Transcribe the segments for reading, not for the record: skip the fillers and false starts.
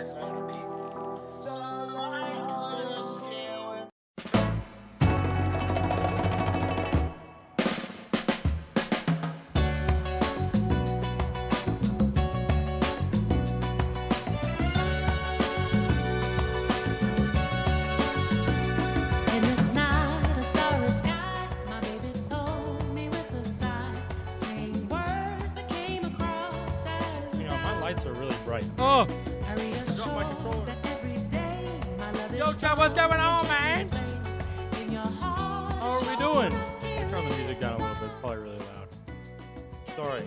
Nice one for Pete. Lights are really bright. Oh! Drop my controller. Yo, chat, what's going on, man? How are we doing? I'll turn the music down a little bit. It's probably really loud. Sorry.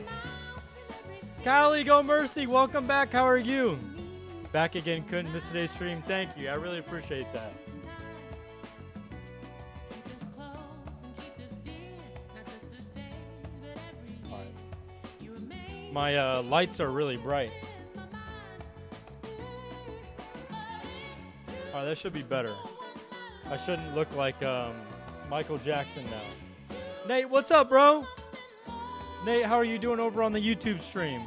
Callie, go Mercy. Welcome back. How are you? Back again. Couldn't miss today's stream. Thank you. I really appreciate that. My lights are really bright. Alright, that should be better. I shouldn't look like Michael Jackson now. Nate, what's up, bro? Nate, how are you doing over on the YouTube stream?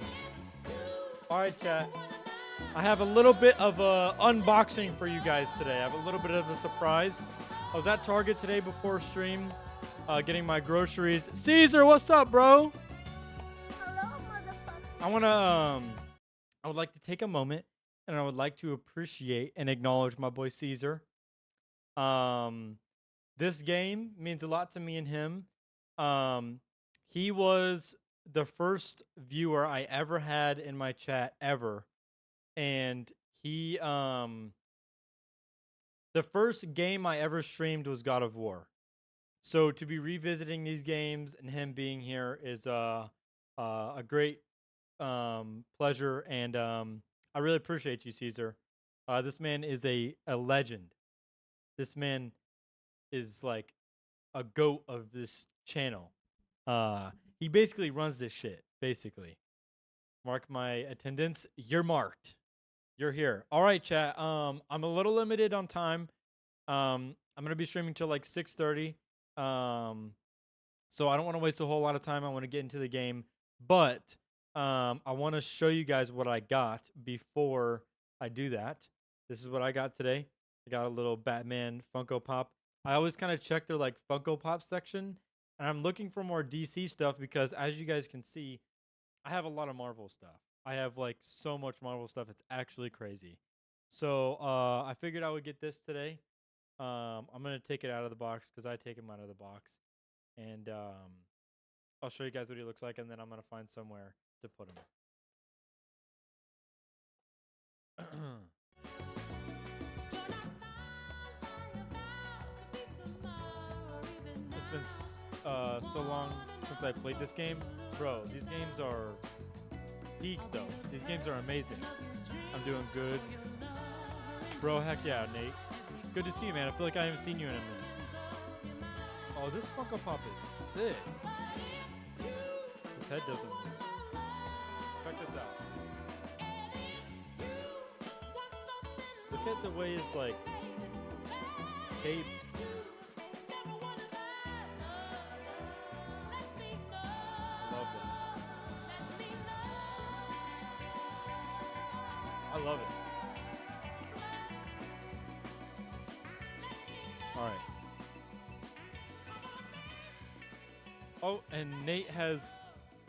Alright, chat. I have a little bit of a unboxing for you guys today. I have a little bit of a surprise. I was at Target today before stream, getting my groceries. Caesar, what's up, bro? I would like to take a moment and I would like to appreciate and acknowledge my boy Caesar. This game means a lot to me and him. He was the first viewer I ever had in my chat ever. And he, the first game I ever streamed was God of War. So to be revisiting these games and him being here is a great pleasure, and I really appreciate you, Caesar. This man is a legend. This man is like a goat of this channel. He basically runs this shit, basically. Mark my attendance. You're marked. You're here. All right, chat. I'm a little limited on time. I'm gonna be streaming till like 6:30. So I don't want to waste a whole lot of time. I want to get into the game, but I want to show you guys what I got before I do that. This is what I got today. I got a little Batman Funko Pop. I always kind of check their like Funko Pop section, and I'm looking for more DC stuff because, as you guys can see, I have a lot of Marvel stuff. I have like so much Marvel stuff. It's actually crazy. So I figured I would get this today. I'm going to take it out of the box because I take him out of the box. And I'll show you guys what he looks like, and then I'm going to find somewhere to put him. It's been so long since I played this game. Bro, these games are peak, though. These games are amazing. I'm doing good. Bro, heck yeah, Nate. Good to see you, man. I feel like I haven't seen you in a minute. Oh, this Funko Pop is sick. His head doesn't move. Check this out. Look at the way it's like cape. Love it. I love it. All right. Oh, and Nate has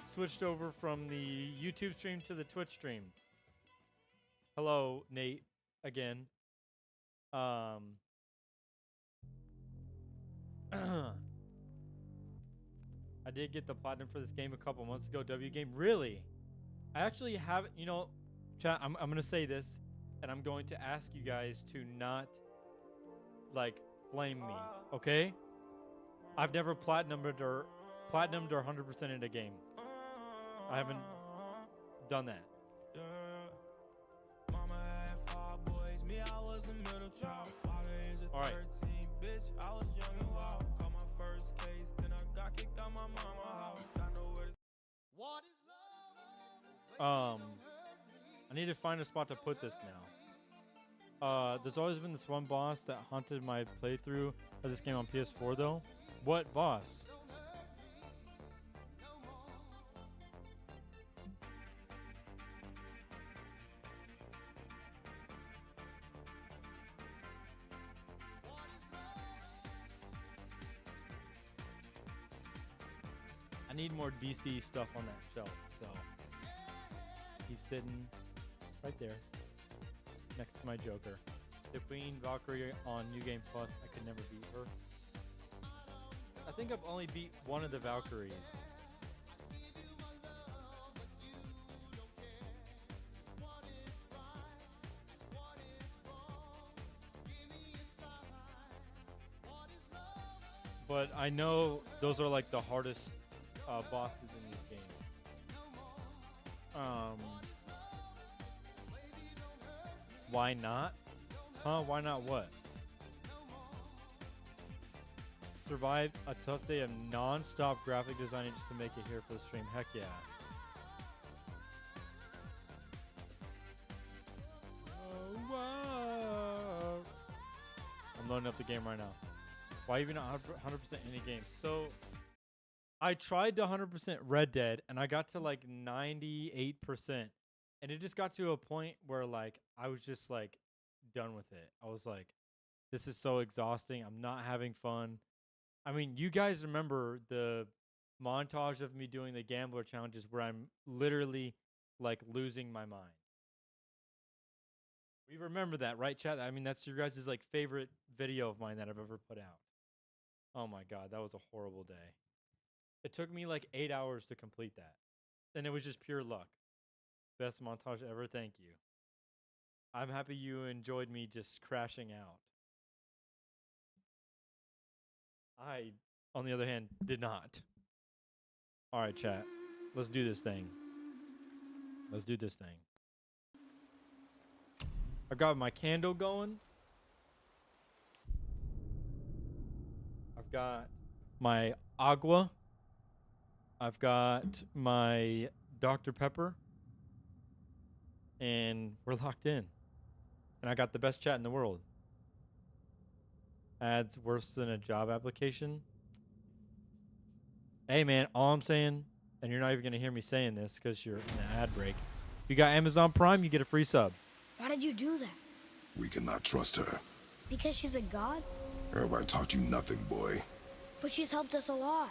switched over from the YouTube stream to the Twitch stream. Hello, Nate, again. I did get the platinum for this game a couple months ago. W game, really? I actually have, you know, chat, I'm going to say this, and I'm going to ask you guys to not, like, flame me, okay? I've never platinumed or 100% in a game. I haven't done that. All right. I need to find a spot to put this now. There's always been this one boss that haunted my playthrough of this game on PS4, though. What boss? need more DC stuff on that shelf. So he's sitting right there next to my Joker. The Queen Valkyrie on New Game Plus. I could never beat her. I think I've only beat one of the Valkyries. But I know those are like the hardest bosses in these games. Why not? Huh? Why not what? Survive a tough day of non-stop graphic designing just to make it here for the stream. Heck yeah. Oh, wow. I'm loading up the game right now. Why even not 100% any game? So I tried to 100% Red Dead and I got to like 98%. And it just got to a point where like I was just like done with it. I was like, this is so exhausting. I'm not having fun. I mean, you guys remember the montage of me doing the gambler challenges where I'm literally like losing my mind. We remember that, right, chat? I mean, that's your guys' like favorite video of mine that I've ever put out. Oh my God, that was a horrible day. It took me like 8 hours to complete that. And it was just pure luck. Best montage ever, thank you. I'm happy you enjoyed me just crashing out. I, on the other hand, did not. All right, chat. Let's do this thing. Let's do this thing. I got my candle going. I've got my agua. I've got my Dr. Pepper. And we're locked in. And I got the best chat in the world. Ads worse than a job application. Hey, man, all I'm saying, and you're not even going to hear me saying this because you're in an ad break. If you got Amazon Prime, you get a free sub. Why did you do that? We cannot trust her. Because she's a god? Have I taught you nothing, boy? But she's helped us a lot.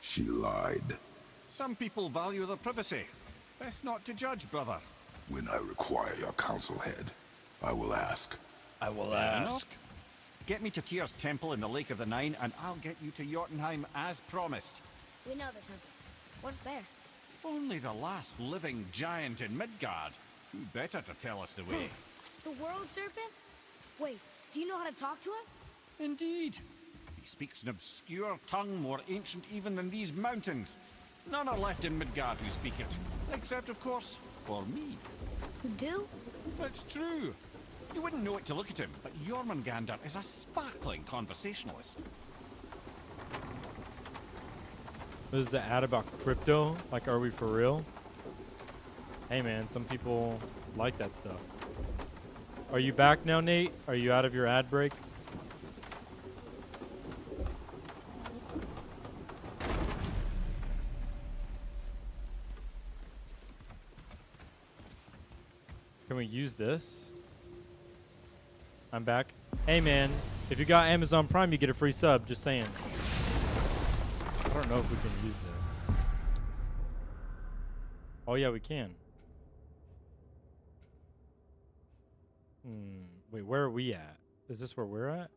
She lied. Some people value their privacy. Best not to judge, brother. When I require your council head, I will ask. I will Fair ask. enough. Get me to Tyr's temple in the Lake of the Nine, and I'll get you to Jotunheim as promised. We know the temple. What's there? Only the last living giant in Midgard. Who better to tell us the way? The world serpent? Wait, do you know how to talk to him? Indeed. He speaks an obscure tongue more ancient even than these mountains. None are left in Midgard who speak it. Except, of course, for me. You do? It's true. You wouldn't know it to look at him, but Jormungandr is a sparkling conversationalist. What is the ad about crypto? Like, are we for real? Hey, man, some people like that stuff. Are you back now, Nate? Are you out of your ad break? Can we use this? I'm back. Hey, man, if you got Amazon Prime, you get a free sub. Just saying. I don't know if we can use this. Oh, yeah, we can. Wait, where are we at? Is this where we're at?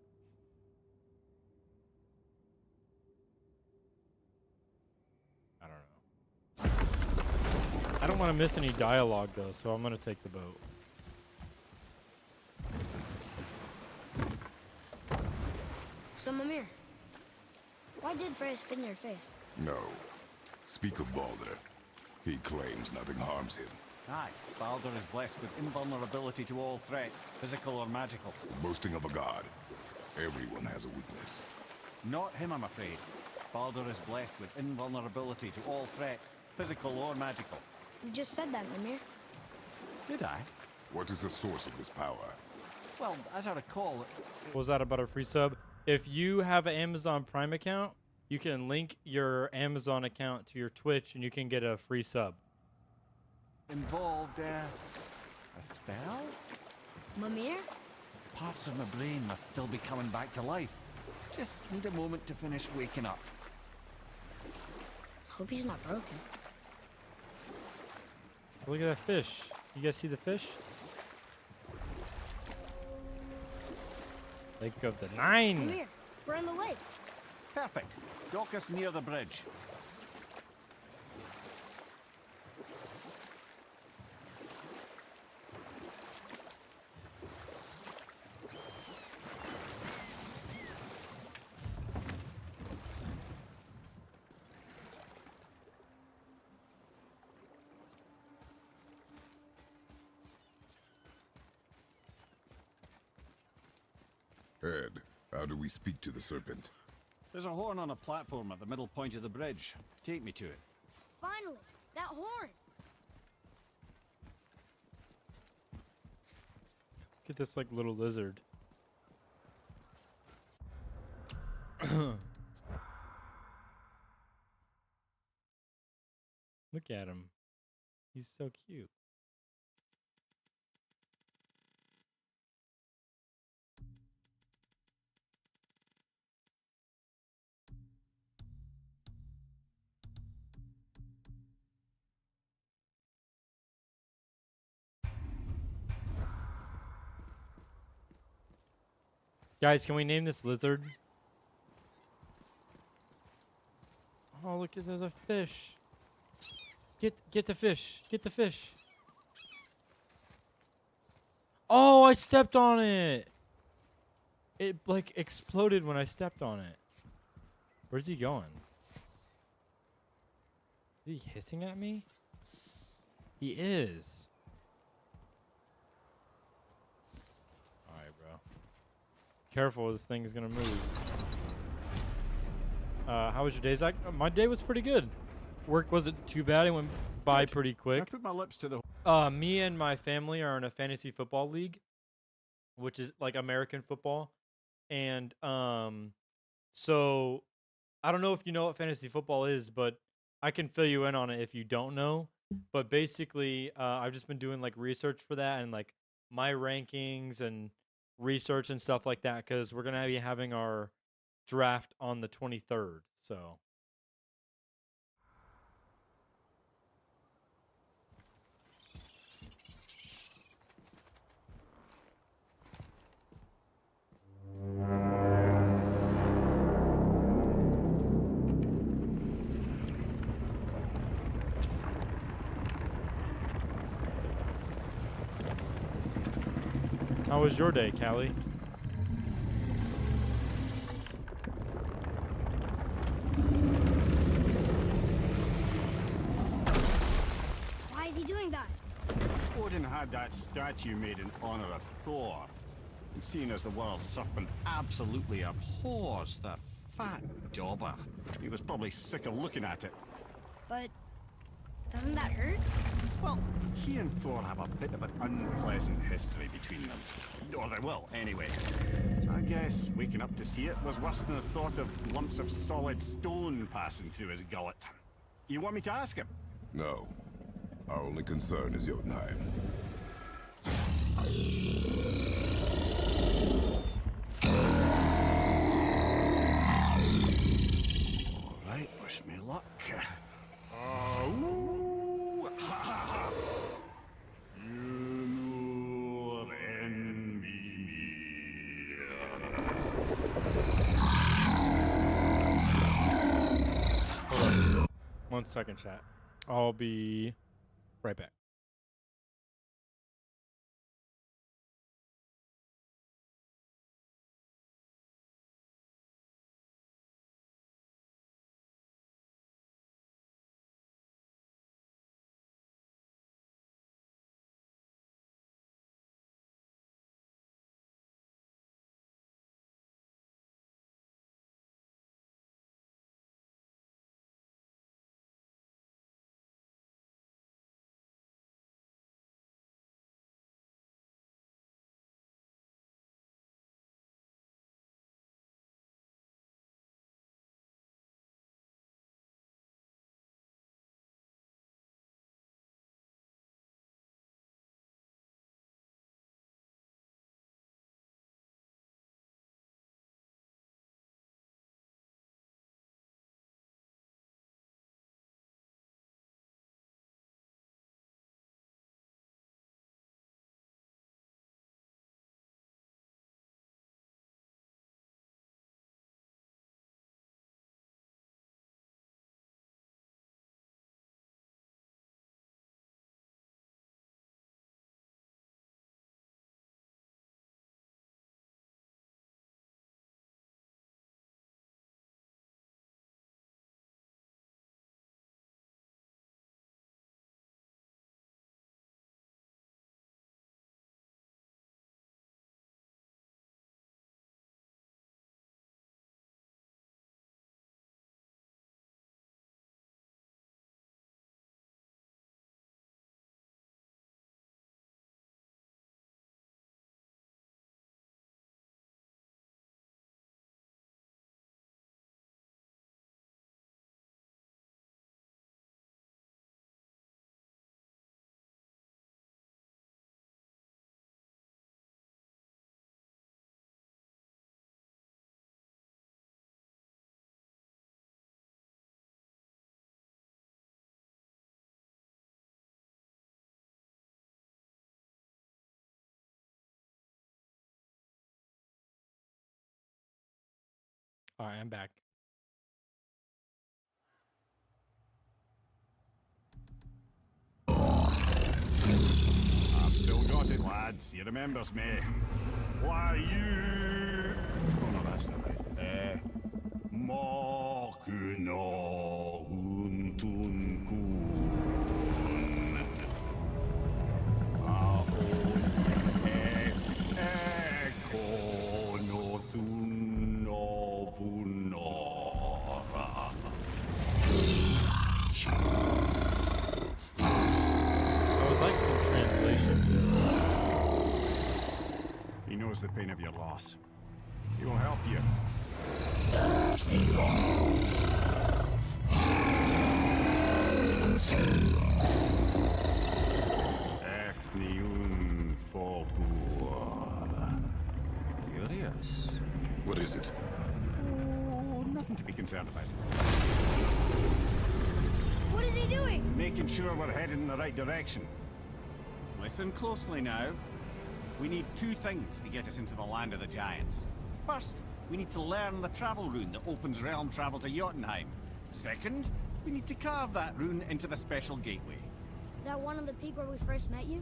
I don't know. I don't want to miss any dialogue, though, so I'm going to take the boat. So, Mimir, why did Freya spit in your face? No. Speak of Baldur. He claims nothing harms him. Aye, Baldur is blessed with invulnerability to all threats, physical or magical. Boasting of a god. Everyone has a weakness. Not him, I'm afraid. Baldur is blessed with invulnerability to all threats, physical or magical. You just said that, Mimir. Did I? What is the source of this power? Well, as I recall, What was that about a free sub? If you have an Amazon Prime account, you can link your Amazon account to your Twitch and you can get a free sub. involved a spell? Mimir? Parts of my brain must still be coming back to life. Just need a moment to finish waking up. Hope he's not broken. Look at that fish. You guys see the fish? Lake of the Nine. Come here. We're in the lake. Perfect. Dock us near the bridge. Ed, how do we speak to the serpent? There's a horn on a platform at the middle point of the bridge. Take me to it. Finally, that horn. Look at this like little lizard. Look at him. He's so cute. Guys, can we name this lizard? Oh, look, there's a fish. Get the fish. Get the fish. Oh, I stepped on it. It like exploded when I stepped on it. Where's he going? Is he hissing at me? He is. Alright, bro. Careful, this thing is gonna move. How was your day, Zach? My day was pretty good. Work wasn't too bad. It went by pretty I quick. put my lips to the... Me and my family are in a fantasy football league, which is like American football. And so I don't know if you know what fantasy football is, but I can fill you in on it if you don't know. But basically, I've just been doing like research for that and like my rankings and research and stuff like that because we're gonna be having our draft on the 23rd. So how was your day, Callie? Why is he doing that? Odin had that statue made in honor of Thor. And seeing as the world serpent absolutely abhors the fat dauber, he was probably sick of looking at it. But doesn't that hurt? Well, he and Thor have a bit of an unpleasant history between them. Or they will, anyway. So I guess waking up to see it was worse than the thought of lumps of solid stone passing through his gullet. You want me to ask him? No. Our only concern is Jotunheim. All right, wish me luck. Ooh, ha, ha, ha. You nor envy me. 1 second, chat. I'll be right back. All right, I'm back. I've still got it, lads. He remembers me. Why you? Oh no, that's not right. Mokuno huntun kun. Eko no tun no vunora. I would like some translation. He knows the pain of your loss. He will help you. Efniun Fogur. Curious. What is it? Oh, nothing to be concerned about. What is he doing? Making sure we're headed in the right direction. Listen closely now. We need two things to get us into the land of the giants. First, we need to learn the travel rune that opens realm travel to Jotunheim. Second, we need to carve that rune into the special gateway. That one on the peak where we first met you?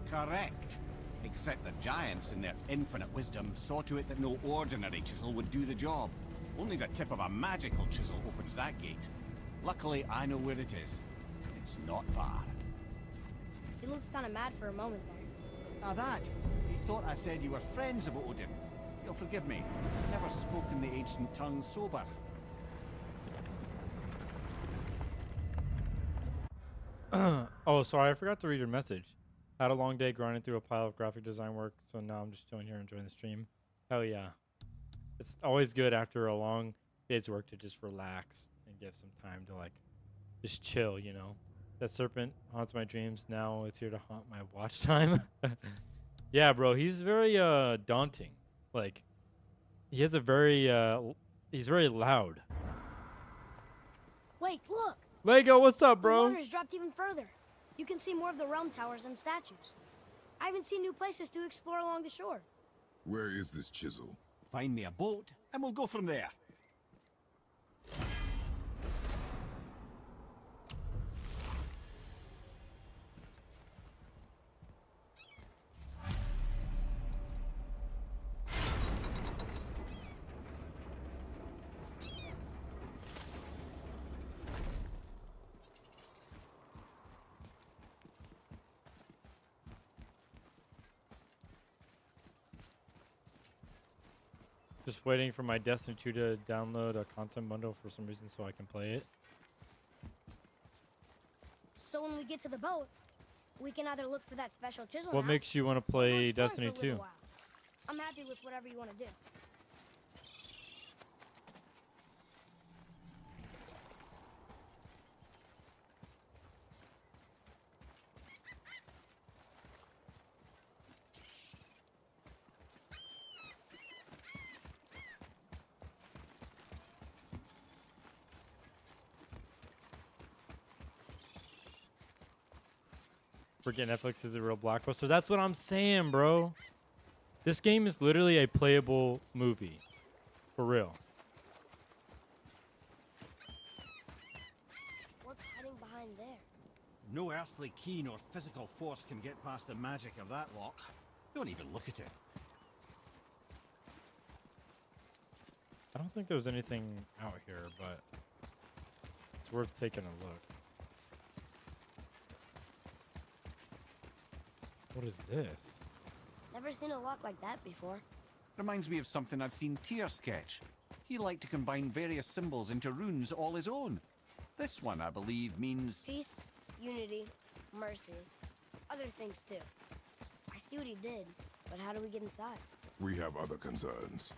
Correct. Except the giants, in their infinite wisdom, saw to it that no ordinary chisel would do the job. Only the tip of a magical chisel opens that gate. Luckily, I know where it is. It's not far. He looked kind of mad for a moment there. Now that, you thought I said you were friends of Odin. You'll forgive me. Never spoken the ancient tongue sober. Oh, sorry, I forgot to read your message. Had a long day grinding through a pile of graphic design work, so now I'm just chilling here enjoying the stream. Hell yeah. It's always good after a long day's work to just relax and give some time to like just chill, you know. That serpent haunts my dreams. Now it's here to haunt my watch time. Yeah, bro, he's very daunting. Like he has a very he's very loud. Wait, look! Lego, what's up, The bro? water's dropped even further. You can see more of the realm towers and statues. I even see new places to explore along the shore. Where is this chisel? Find me a boat, and we'll go from there. Just waiting for my Destiny 2 to download a content bundle for some reason so I can play it. So when we get to the boat, we can either look for that special chisel What now, makes you want to or go play explore Destiny for a little 2? while. I'm happy with whatever you want to do. Forget Netflix is a real blockbuster. That's what I'm saying, bro. This game is literally a playable movie. For real. What's hiding behind there? No earthly key nor physical force can get past the magic of that lock. Don't even look at it. I don't think there's anything out here, but it's worth taking a look. What is this? Never seen a lock like that before. Reminds me of something I've seen Tyr sketch. He liked to combine various symbols into runes all his own. This one, I believe, means... Peace, unity, mercy, other things too. I see what he did, but how do we get inside? We have other concerns.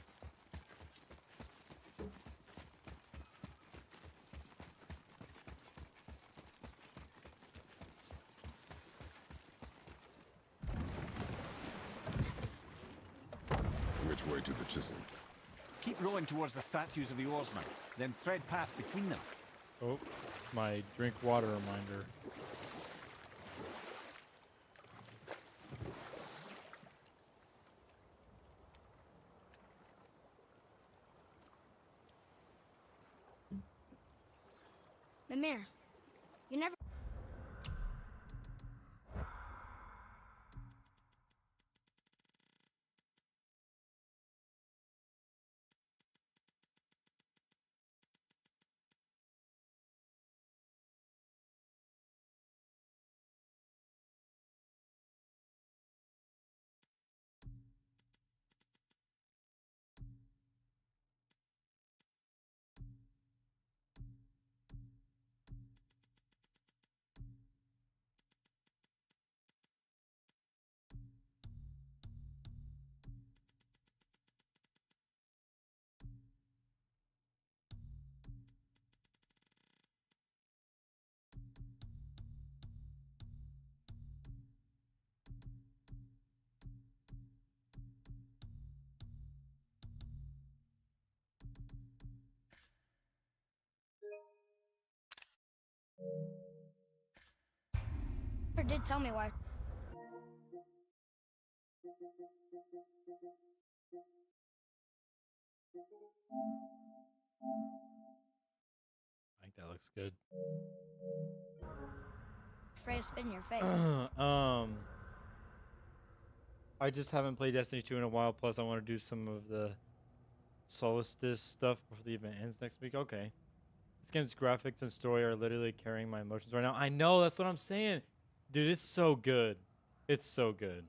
Which way to the chisel? Keep rowing towards the statues of the oarsmen, then thread past between them. Oh, my drink water reminder. Mimir, you never... never did tell me why. I think that looks good. Freya spit in your face. I just haven't played Destiny 2 in a while. Plus, I want to do some of the Solstice stuff before the event ends next week. Okay. This game's graphics and story are literally carrying my emotions right now. I know, that's what I'm saying. Dude, it's so good. It's so good.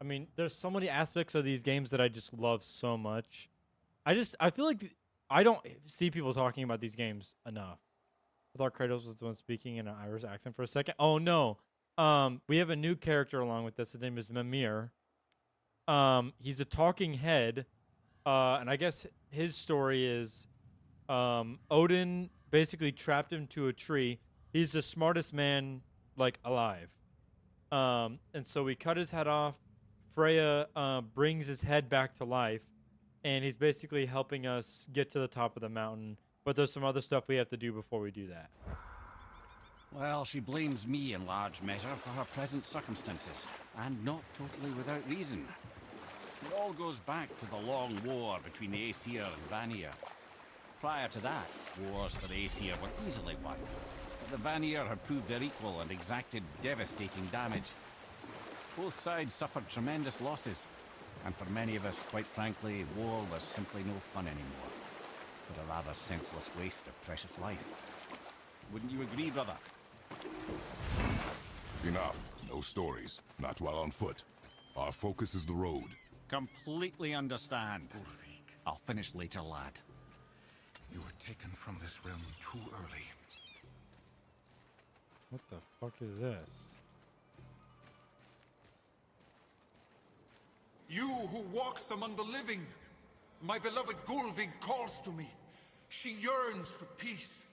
I mean, there's so many aspects of these games that I just love so much. I feel like I don't see people talking about these games enough. I thought Kratos was the one speaking in an Irish accent for a second. Oh, no. We have a new character along with this. His name is Mimir. He's a talking head. And I guess his story is Odin basically trapped him to a tree. He's the smartest man, like, alive. And so we cut his head off. Freya brings his head back to life. And he's basically helping us get to the top of the mountain. But there's some other stuff we have to do before we do that. Well, she blames me in large measure for her present circumstances, and not totally without reason. It all goes back to the long war between the Aesir and Vanir. Prior to that, wars for the Aesir were easily won, but the Vanir had proved their equal and exacted devastating damage. Both sides suffered tremendous losses, and for many of us, quite frankly, war was simply no fun anymore, but a rather senseless waste of precious life. Wouldn't you agree, brother? Enough. No stories. Not while on foot. Our focus is the road. Completely understand. I'll finish later, lad. You were taken from this realm too early. What the fuck is this? You who walks among the living, my beloved Gulvig calls to me. She yearns for peace,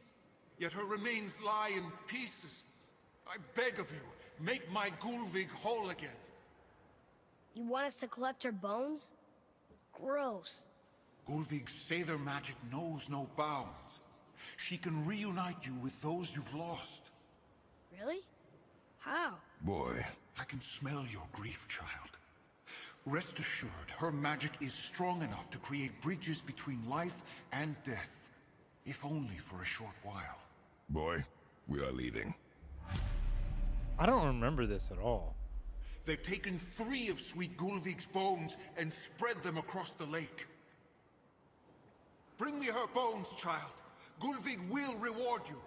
yet her remains lie in pieces. I beg of you, make my Gulvig whole again. You want us to collect her bones? Gross. Gulvig's Sather magic knows no bounds. She can reunite you with those you've lost. Really? How? Boy. I can smell your grief, child. Rest assured, her magic is strong enough to create bridges between life and death, if only for a short while. Boy, we are leaving. I don't remember this at all. They've taken 3 of Sweet Gulvig's bones and spread them across the lake. Bring me her bones, child. Gulvig will reward you.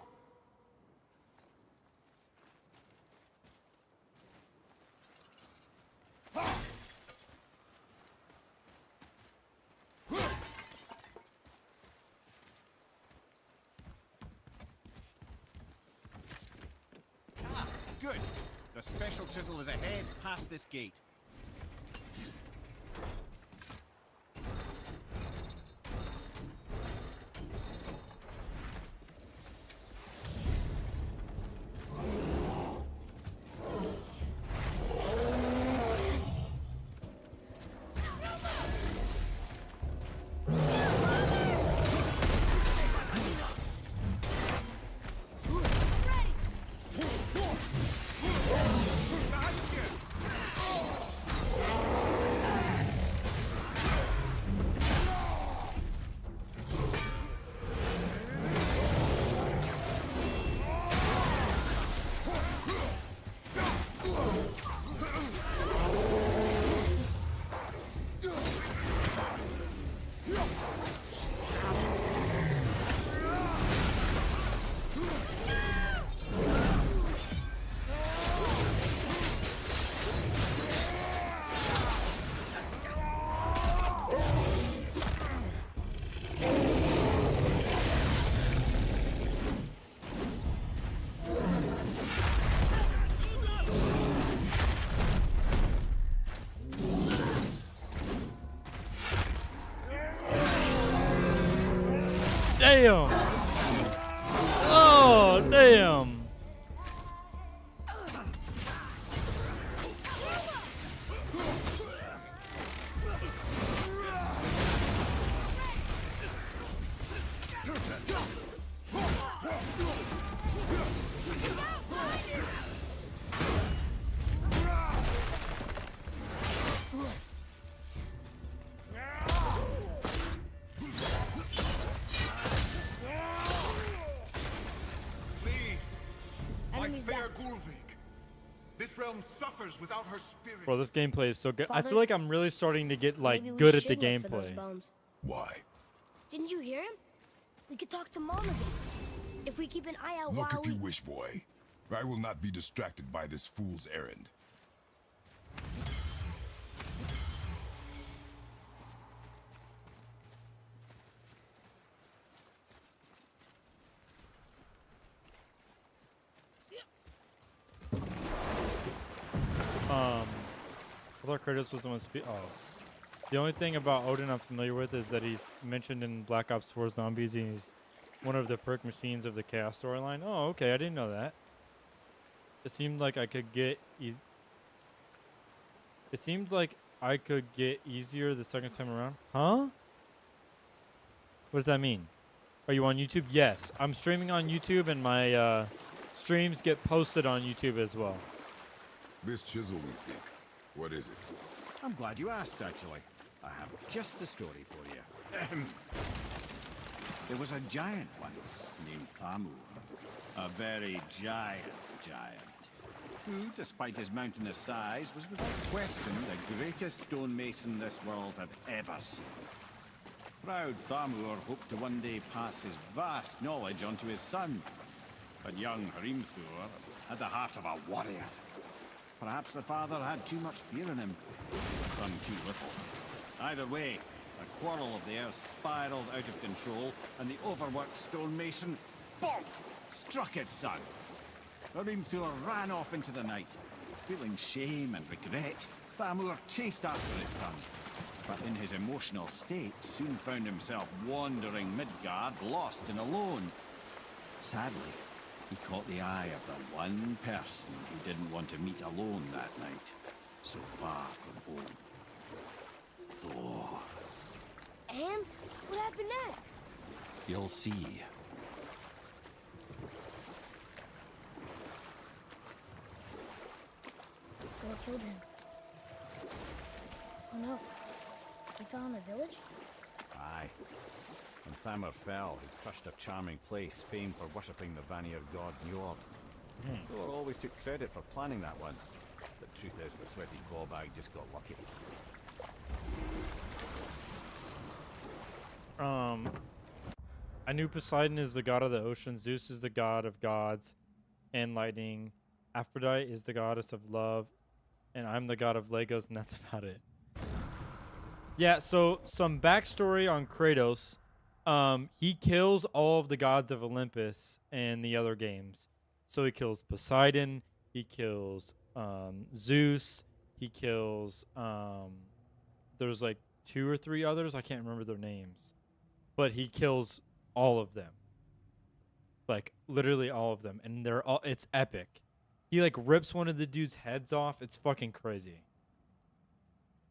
Good. The special chisel is ahead, past this gate. damn. Oh, damn. Please, my Enemies fair down. Gulvig. This realm suffers without her spirit. Bro, this gameplay is so good. I feel Father, like I'm really starting to get like Maybe we good at the should look for those gameplay. bones. Why? Didn't you hear him? We could talk to Mom again. If we keep an eye out Look while if you we... wish, boy. I will not be distracted by this fool's errand. I thought Kratos was the one Oh. The only thing about Odin I'm familiar with is that he's mentioned in Black Ops 4 Zombies and he's one of the perk machines of the Chaos storyline. Oh, okay. I didn't know that. It seemed like I could get It seemed like I could get easier the second time around. Huh? What does that mean? Are you on YouTube? Yes. I'm streaming on YouTube and my streams get posted on YouTube as well. This chisel we seek, what is it? I'm glad you asked, actually. I have just the story for you. There was a giant once named Thamur. A very giant, who, despite his mountainous size, was without question the greatest stonemason this world had ever seen. Proud Thamur hoped to one day pass his vast knowledge on to his son. But young Hrimthur had the heart of a warrior. Perhaps the father had too much fear in him, the son too little. Either way, the quarrel of theirs spiraled out of control, and the overworked stonemason, bonk, struck his son. Hrimthur ran off into the night. Feeling shame and regret, Thamur chased after his son, but in his emotional state soon found himself wandering Midgard, lost and alone. Sadly, he caught the eye of the one person he didn't want to meet alone that night, so far from home. Thor. And what happened next? You'll see. Thor killed him. Oh no. He fell in a village? Aye. When Thamur fell, he crushed a charming place famed for worshipping the Vanir god Njord. Thor always took credit for planning that one. The truth is, the sweaty clawbag just got lucky. I knew Poseidon is the god of the ocean, Zeus is the god of gods and lightning, Aphrodite is the goddess of love, and I'm the god of Legos, and that's about it. Yeah, so some backstory on Kratos. He kills all of the gods of Olympus in the other games. So he kills Poseidon, he kills Zeus, he kills there's like 2 or 3 others, I can't remember their names. But he kills all of them. Like literally all of them, and they're all it's epic. He like rips one of the dude's heads off. It's fucking crazy.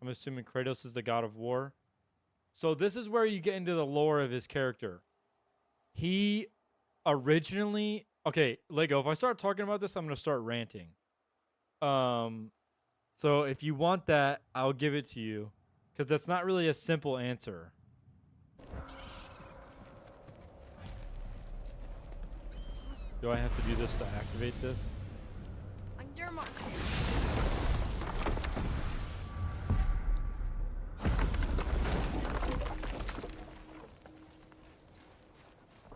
I'm assuming Kratos is the god of war. So this is where you get into the lore of his character. He originally... Okay, Lego, if I start talking about this, I'm going to start ranting. So if you want that, I'll give it to you. Because that's not really a simple answer. Do I have to do this to activate this? On your mark.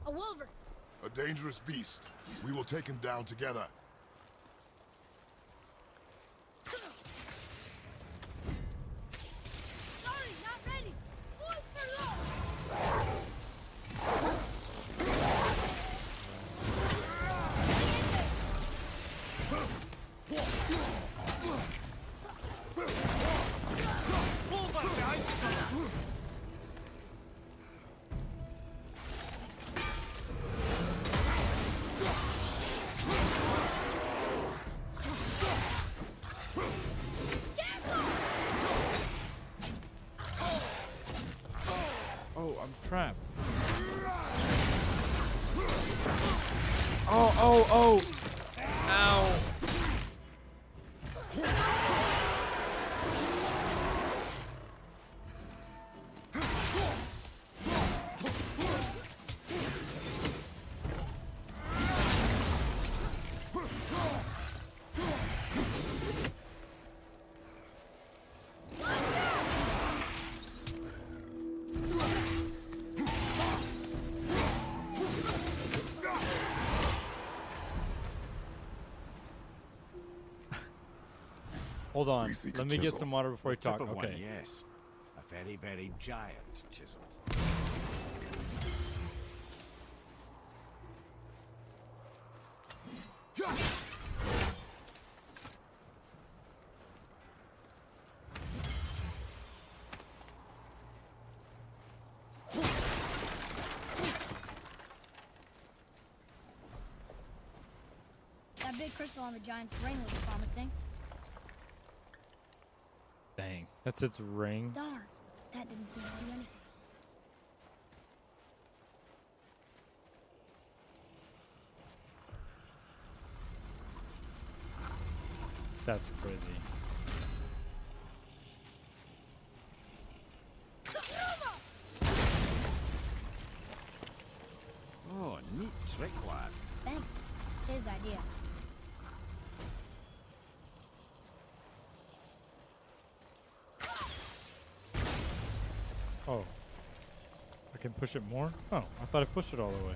A wolver. A dangerous beast. We will take him down together. Sorry, not ready. One for love. trapped. Oh, oh, oh! Ow! Hold on. seek a Let me get chisel. some water before we Tip talk. of one, Okay. yes. A very, very giant chisel. That big crystal on the giant's ring looks promising. Dang. That's its ring. Darn, that didn't seem to do anything. That's crazy. Oh, neat trick, lad. Thanks. His idea. Oh. I can push it more? Oh, I thought I pushed it all the way.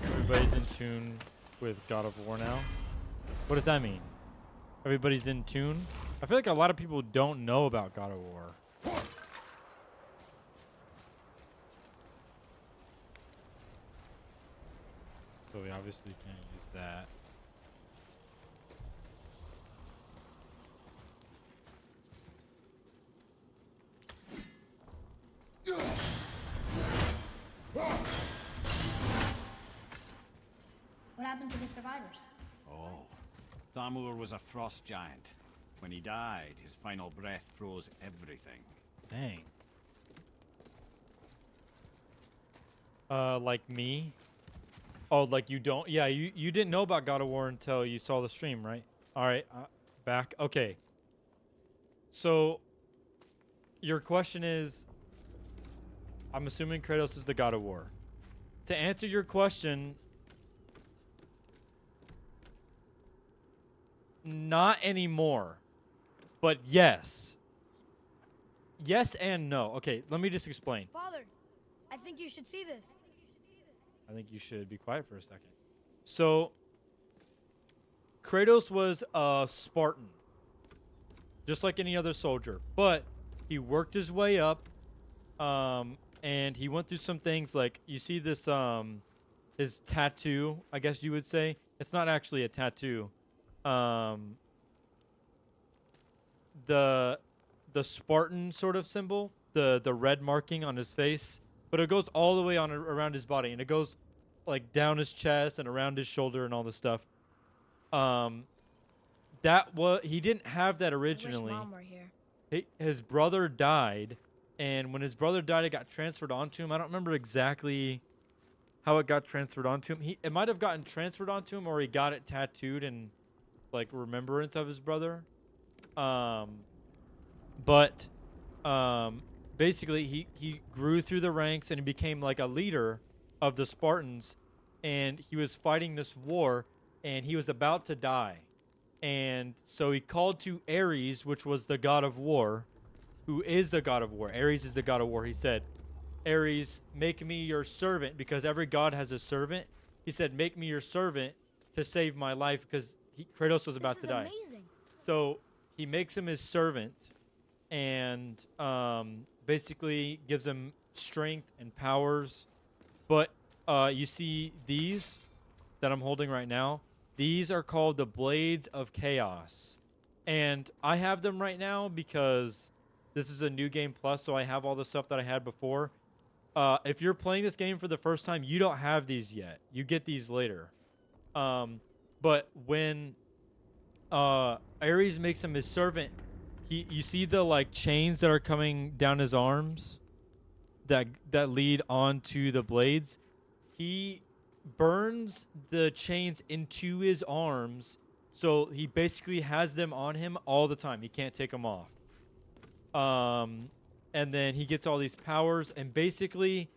Everybody's in tune with God of War now. What does that mean? Everybody's in tune? I feel like a lot of people don't know about God of War. So we obviously can't use that. What happened to the survivors? Oh, Thamur was a frost giant. When he died, his final breath froze everything. Dang. Like me? Oh, like you don't? Yeah, you didn't know about God of War until you saw the stream, right? All right, back. Okay. So, your question is, I'm assuming Kratos is the God of War. To answer your question, not anymore. But yes. Yes and no. Okay, let me just explain. Father, I think you should see this. I think you should be quiet for a second. So, Kratos was a Spartan, just like any other soldier, but he worked his way up, and he went through some things like, you see this, his tattoo, I guess you would say. It's not actually a tattoo. The Spartan sort of symbol, the red marking on his face, but it goes all the way on around his body, and it goes like down his chest and around his shoulder and all this stuff. That was, he didn't have that originally. I wish Mom were here. His brother died, and when his brother died, it got transferred onto him. I don't remember exactly how it got transferred onto him. It might have gotten transferred onto him, or he got it tattooed in like remembrance of his brother. But basically he grew through the ranks and he became like a leader of the Spartans, and he was fighting this war, and he was about to die. And so he called to Ares, which was the god of war, who is the god of war. Ares is the god of war. He said, Ares, make me your servant, because every god has a servant. He said, make me your servant to save my life, because Kratos was about to die. Amazing. So he makes him his servant, and basically gives him strength and powers. But you see these that I'm holding right now. These are called the Blades of Chaos. And I have them right now because this is a new game plus, so I have all the stuff that I had before. if you're playing this game for the first time, you don't have these yet. You get these later. But when Ares makes him his servant, you see the like chains that are coming down his arms that lead onto the blades. He burns the chains into his arms, so he basically has them on him all the time. He can't take them off. And then he gets all these powers, and basically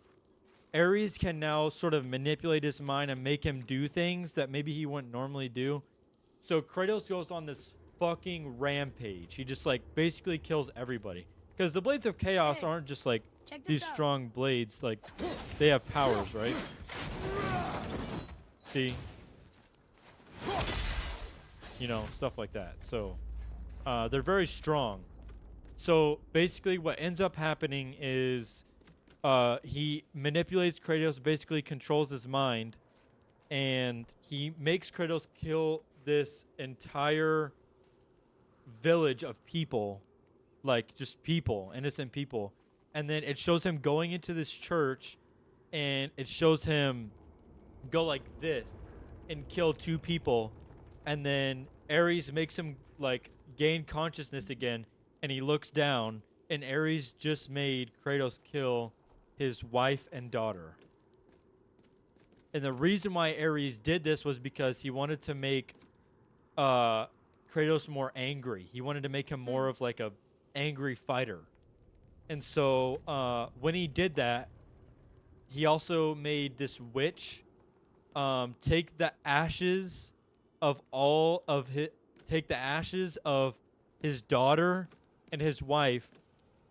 Ares can now sort of manipulate his mind and make him do things that maybe he wouldn't normally do. So Kratos goes on this fucking rampage. He just like basically kills everybody. Because the Blades of Chaos aren't just like these strong blades. Like, they have powers, right? See? You know, stuff like that. So, they're very strong. So, basically what ends up happening is he manipulates Kratos, basically controls his mind, and he makes Kratos kill this entire village of people, like just people, innocent people. And then it shows him going into this church, and it shows him go like this and kill 2 people, and then Ares makes him like gain consciousness again, and he looks down, and Ares just made Kratos kill his wife and daughter. And the reason why Ares did this was because he wanted to make Kratos more angry. He wanted to make him more of like a angry fighter. And so when he did that, he also made this witch take the ashes of his daughter and his wife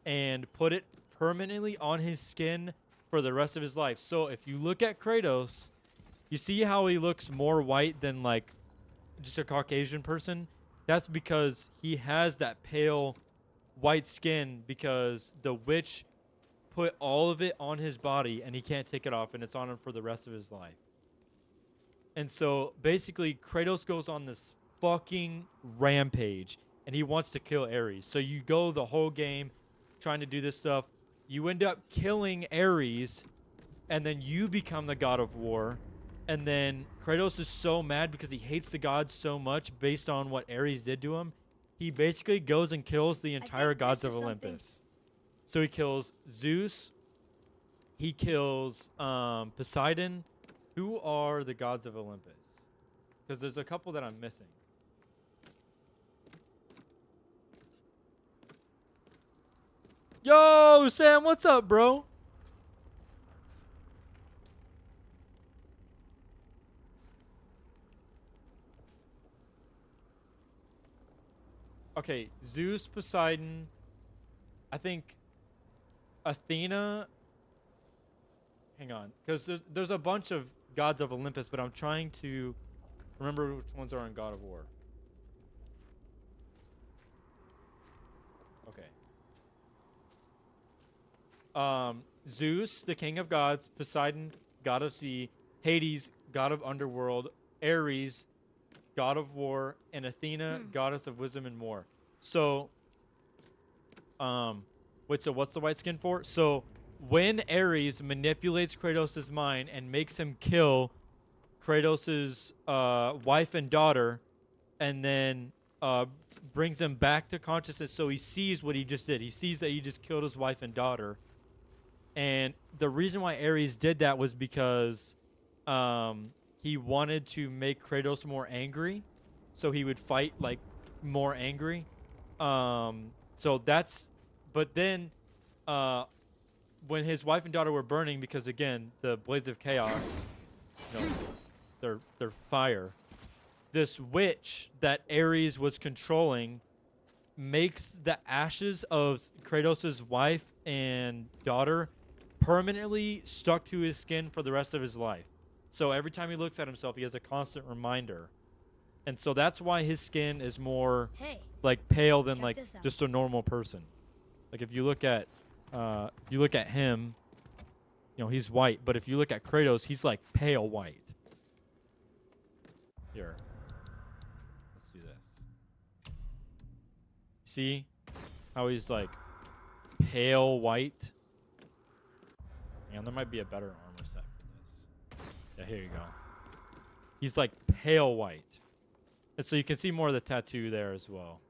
and put it permanently on his skin for the rest of his life. So if you look at Kratos, you see how he looks more white than like just a Caucasian person? That's because he has that pale white skin because the witch put all of it on his body and he can't take it off, and it's on him for the rest of his life. And so basically Kratos goes on this fucking rampage and he wants to kill Ares. So you go the whole game trying to do this stuff. You end up killing Ares, and then you become the god of war. And then Kratos is so mad because he hates the gods so much based on what Ares did to him. He basically goes and kills the entire gods of Olympus. So he kills Zeus. He kills Poseidon. Who are the gods of Olympus? Because there's a couple that I'm missing. Yo, Sam, what's up, bro? Okay, Zeus, Poseidon, I think Athena. Hang on, because there's a bunch of gods of Olympus, but I'm trying to remember which ones are in God of War. Okay. Zeus, the king of gods, Poseidon, god of sea, Hades, god of underworld, Ares, god of war, and Athena, goddess of wisdom and war. So, wait, so what's the white skin for? So, when Ares manipulates Kratos' mind and makes him kill Kratos' wife and daughter, and then brings him back to consciousness, so he sees what he just did. He sees that he just killed his wife and daughter. And the reason why Ares did that was because he wanted to make Kratos more angry, so he would fight like more angry. So that's, but then when his wife and daughter were burning, because again the Blades of Chaos, you know, they're fire. This witch that Ares was controlling makes the ashes of Kratos' wife and daughter permanently stuck to his skin for the rest of his life. So every time he looks at himself, he has a constant reminder. And so that's why his skin is more like pale than like just a normal person. Like if you look at him, you know, he's white, but if you look at Kratos, he's like pale white. Here. Let's do this. See how he's like pale white? And there might be a better armor set for this. Yeah, here you go. He's like pale white. And so you can see more of the tattoo there as well.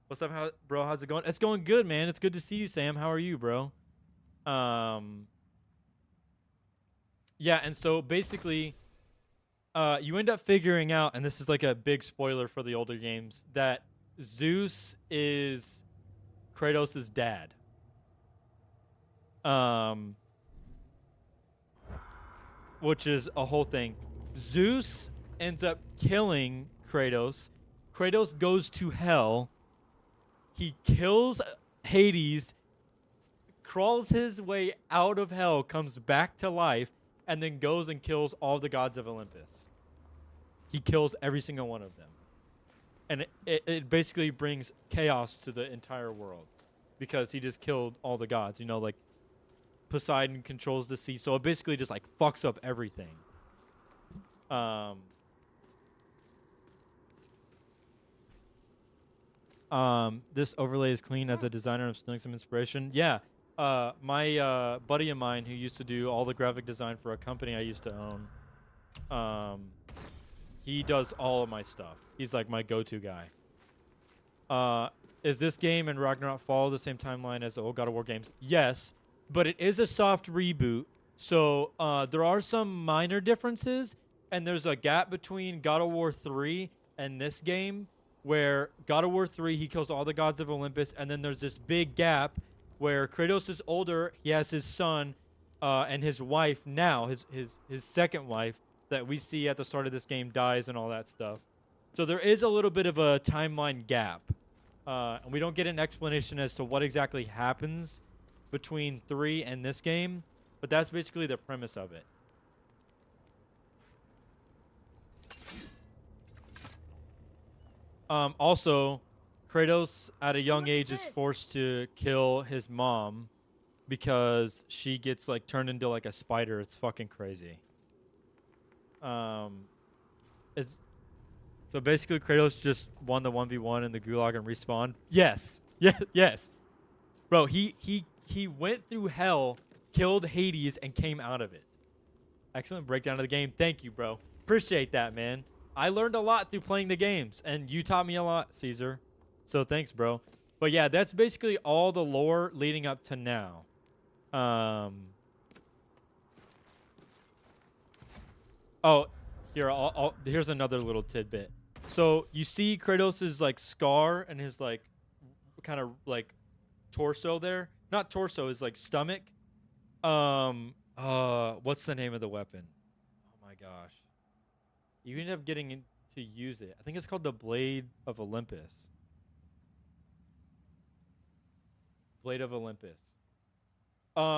What's up, bro? How's it going? It's going good, man. It's good to see you, Sam. How are you, bro? Yeah, and so basically, you end up figuring out, and this is like a big spoiler for the older games, that Zeus is Kratos' dad. Which is a whole thing. Zeus ends up killing Kratos. Kratos goes to hell. He kills Hades, crawls his way out of hell, comes back to life, and then goes and kills all the gods of Olympus. He kills every single one of them. And it basically brings chaos to the entire world because he just killed all the gods. You know, like Poseidon controls the sea, so it basically just like fucks up everything. This overlay is clean. As a designer, I'm stealing some inspiration. Yeah. My buddy of mine who used to do all the graphic design for a company I used to own, he does all of my stuff. He's like my go-to guy. Is this game and Ragnarok follow the same timeline as the old God of War games? Yes, but it is a soft reboot. So there are some minor differences, and there's a gap between God of War 3 and this game, where God of War 3, he kills all the gods of Olympus, and then there's this big gap where Kratos is older, he has his son, and his wife now, his second wife, that we see at the start of this game dies and all that stuff. So there is a little bit of a timeline gap. And we don't get an explanation as to what exactly happens between 3 and this game, but that's basically the premise of it. Also, Kratos at a young age is forced to kill his mom because she gets like turned into like a spider. It's fucking crazy. So basically Kratos just won the 1v1 in the gulag and respawned. Yes. Yes. Bro, he went through hell, killed Hades, and came out of it. Excellent breakdown of the game. Thank you, bro. Appreciate that, man. I learned a lot through playing the games, and you taught me a lot, Caesar. So thanks, bro. But yeah, that's basically all the lore leading up to now. Oh, here, here's another little tidbit. So you see Kratos' like scar and his like kind of like torso there. Not torso, his like stomach. What's the name of the weapon? Oh my gosh. You end up getting to use it. I think it's called the Blade of Olympus. Blade of Olympus.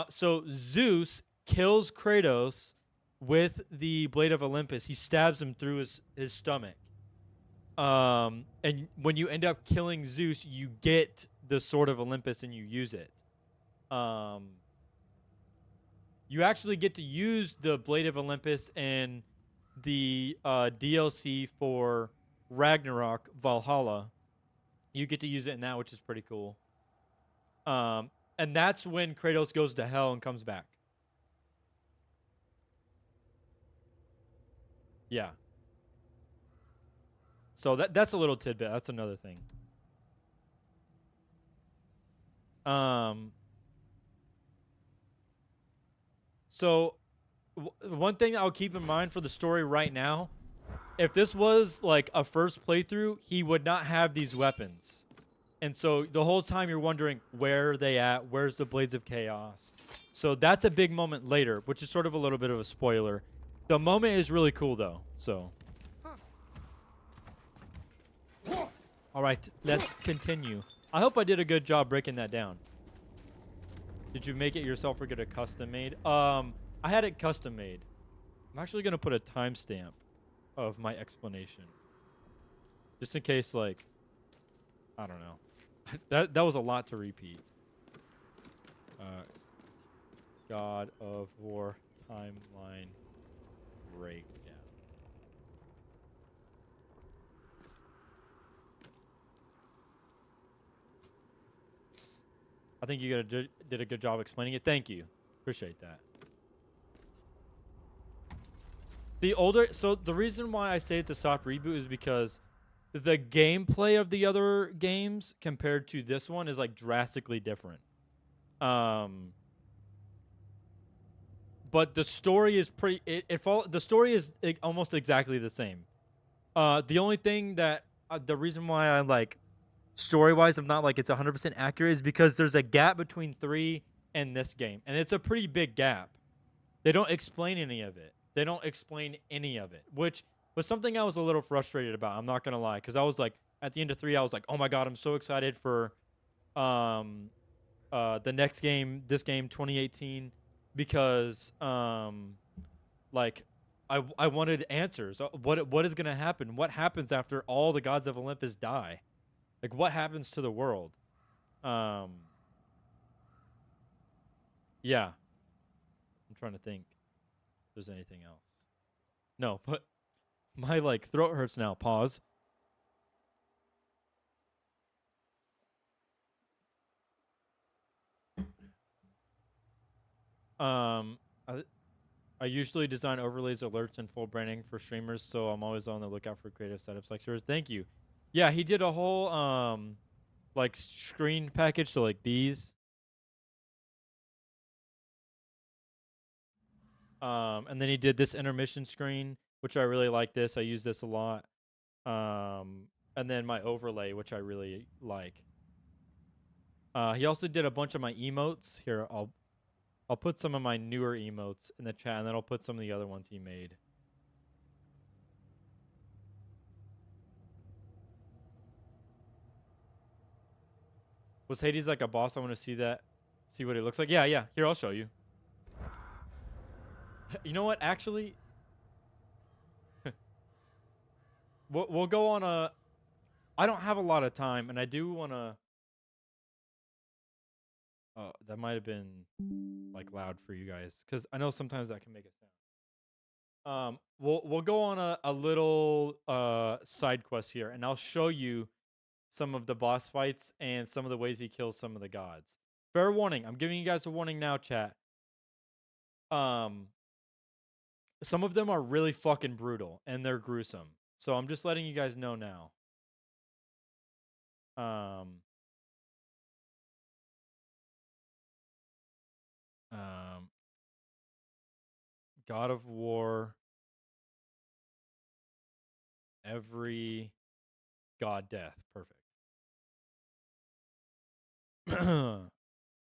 So Zeus kills Kratos with the Blade of Olympus. He stabs him through his stomach. And when you end up killing Zeus, you get the Sword of Olympus and you use it. You actually get to use the Blade of Olympus in the DLC for Ragnarok Valhalla. You get to use it in that, which is pretty cool. And that's when Kratos goes to hell and comes back. Yeah. So that's a little tidbit. That's another thing. So one thing I'll keep in mind for the story right now, if this was like a first playthrough, he would not have these weapons. And so the whole time you're wondering, where are they at? Where's the Blades of Chaos? So that's a big moment later, which is sort of a little bit of a spoiler. The moment is really cool, though. So. All right, let's continue. I hope I did a good job breaking that down. Did you make it yourself or get it custom made? I had it custom made. I'm actually going to put a timestamp of my explanation. Just in case, like, I don't know. That was a lot to repeat. God of War timeline breakdown. I think you did a good job explaining it. Thank you. Appreciate that. So the reason why I say it's a soft reboot is because the gameplay of the other games compared to this one is like drastically different. But the story is the story is almost exactly the same. The only thing that the reason why I like story-wise I'm not like it's 100% accurate is because there's a gap between 3 and this game, and it's a pretty big gap. They don't explain any of it. Which was something I was a little frustrated about. I'm not gonna lie, because I was like, at the end of 3, I was like, oh my god, I'm so excited for the next game, this game 2018, because like I wanted answers. What is gonna happen? What happens after all the gods of Olympus die? Like, what happens to the world? Yeah. I'm trying to think if there's anything else. No, but my like throat hurts now. Pause. I usually design overlays, alerts, and full branding for streamers, so I'm always on the lookout for creative setups like yours. Thank you. Yeah, he did a whole like screen package, so like these. And then he did this intermission screen, which I really like this. I use this a lot. And then my overlay, which I really like. He also did a bunch of my emotes. Here, I'll put some of my newer emotes in the chat, and then I'll put some of the other ones he made. Was Hades like a boss? I want to see that. See what it looks like. Yeah, yeah. Here, I'll show you. You know what? Actually, we'll go on a... I don't have a lot of time, and I do want to... Oh, that might have been like loud for you guys, because I know sometimes that can make a sound. We'll go on a little side quest here, and I'll show you some of the boss fights and some of the ways he kills some of the gods. Fair warning. I'm giving you guys a warning now, chat. Some of them are really fucking brutal, and they're gruesome. So I'm just letting you guys know now. God of War. Every god death. Perfect.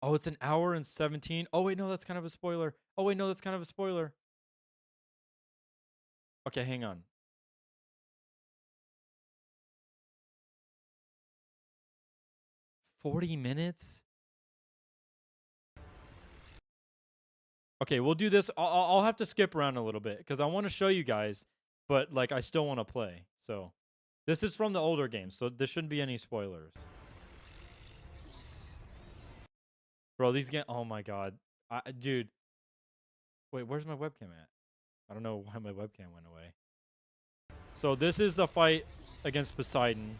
Oh, it's an hour and 17. Oh, wait, no, that's kind of a spoiler. Oh, wait, no, that's kind of a spoiler. Okay, hang on. "40 minutes? Okay, we'll do this. I'll have to skip around a little bit because I want to show you guys, but like I still want to play. So this is from the older game, so there shouldn't be any spoilers. Bro, these games, oh my god. Dude. Wait, where's my webcam at? I don't know why my webcam went away. So this is the fight against Poseidon.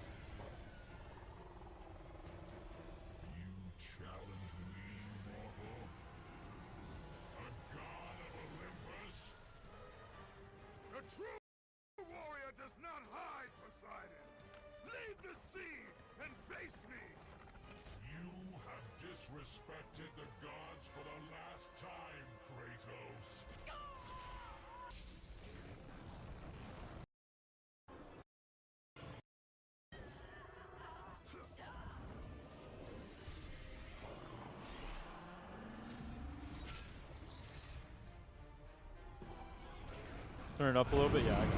True warrior does not hide, Poseidon. Leave the sea and face me. You have disrespected the gods for the last time, Kratos. Turn it up a little bit. Yeah, I got it.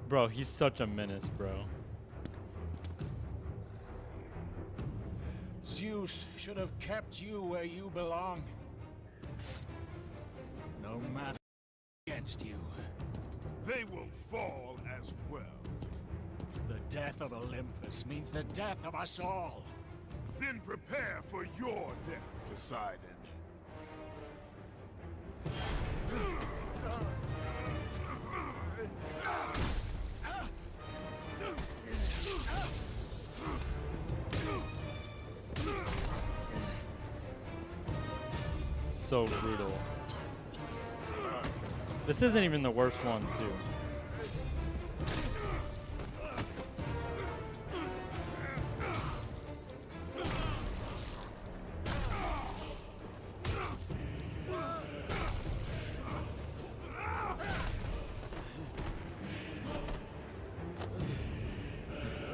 Bro, he's such a menace, bro. Zeus should have kept you where you belong. No matter against you. They will fall as well. The death of Olympus means the death of us all. Then prepare for your death, Poseidon. So brutal. This isn't even the worst one, too.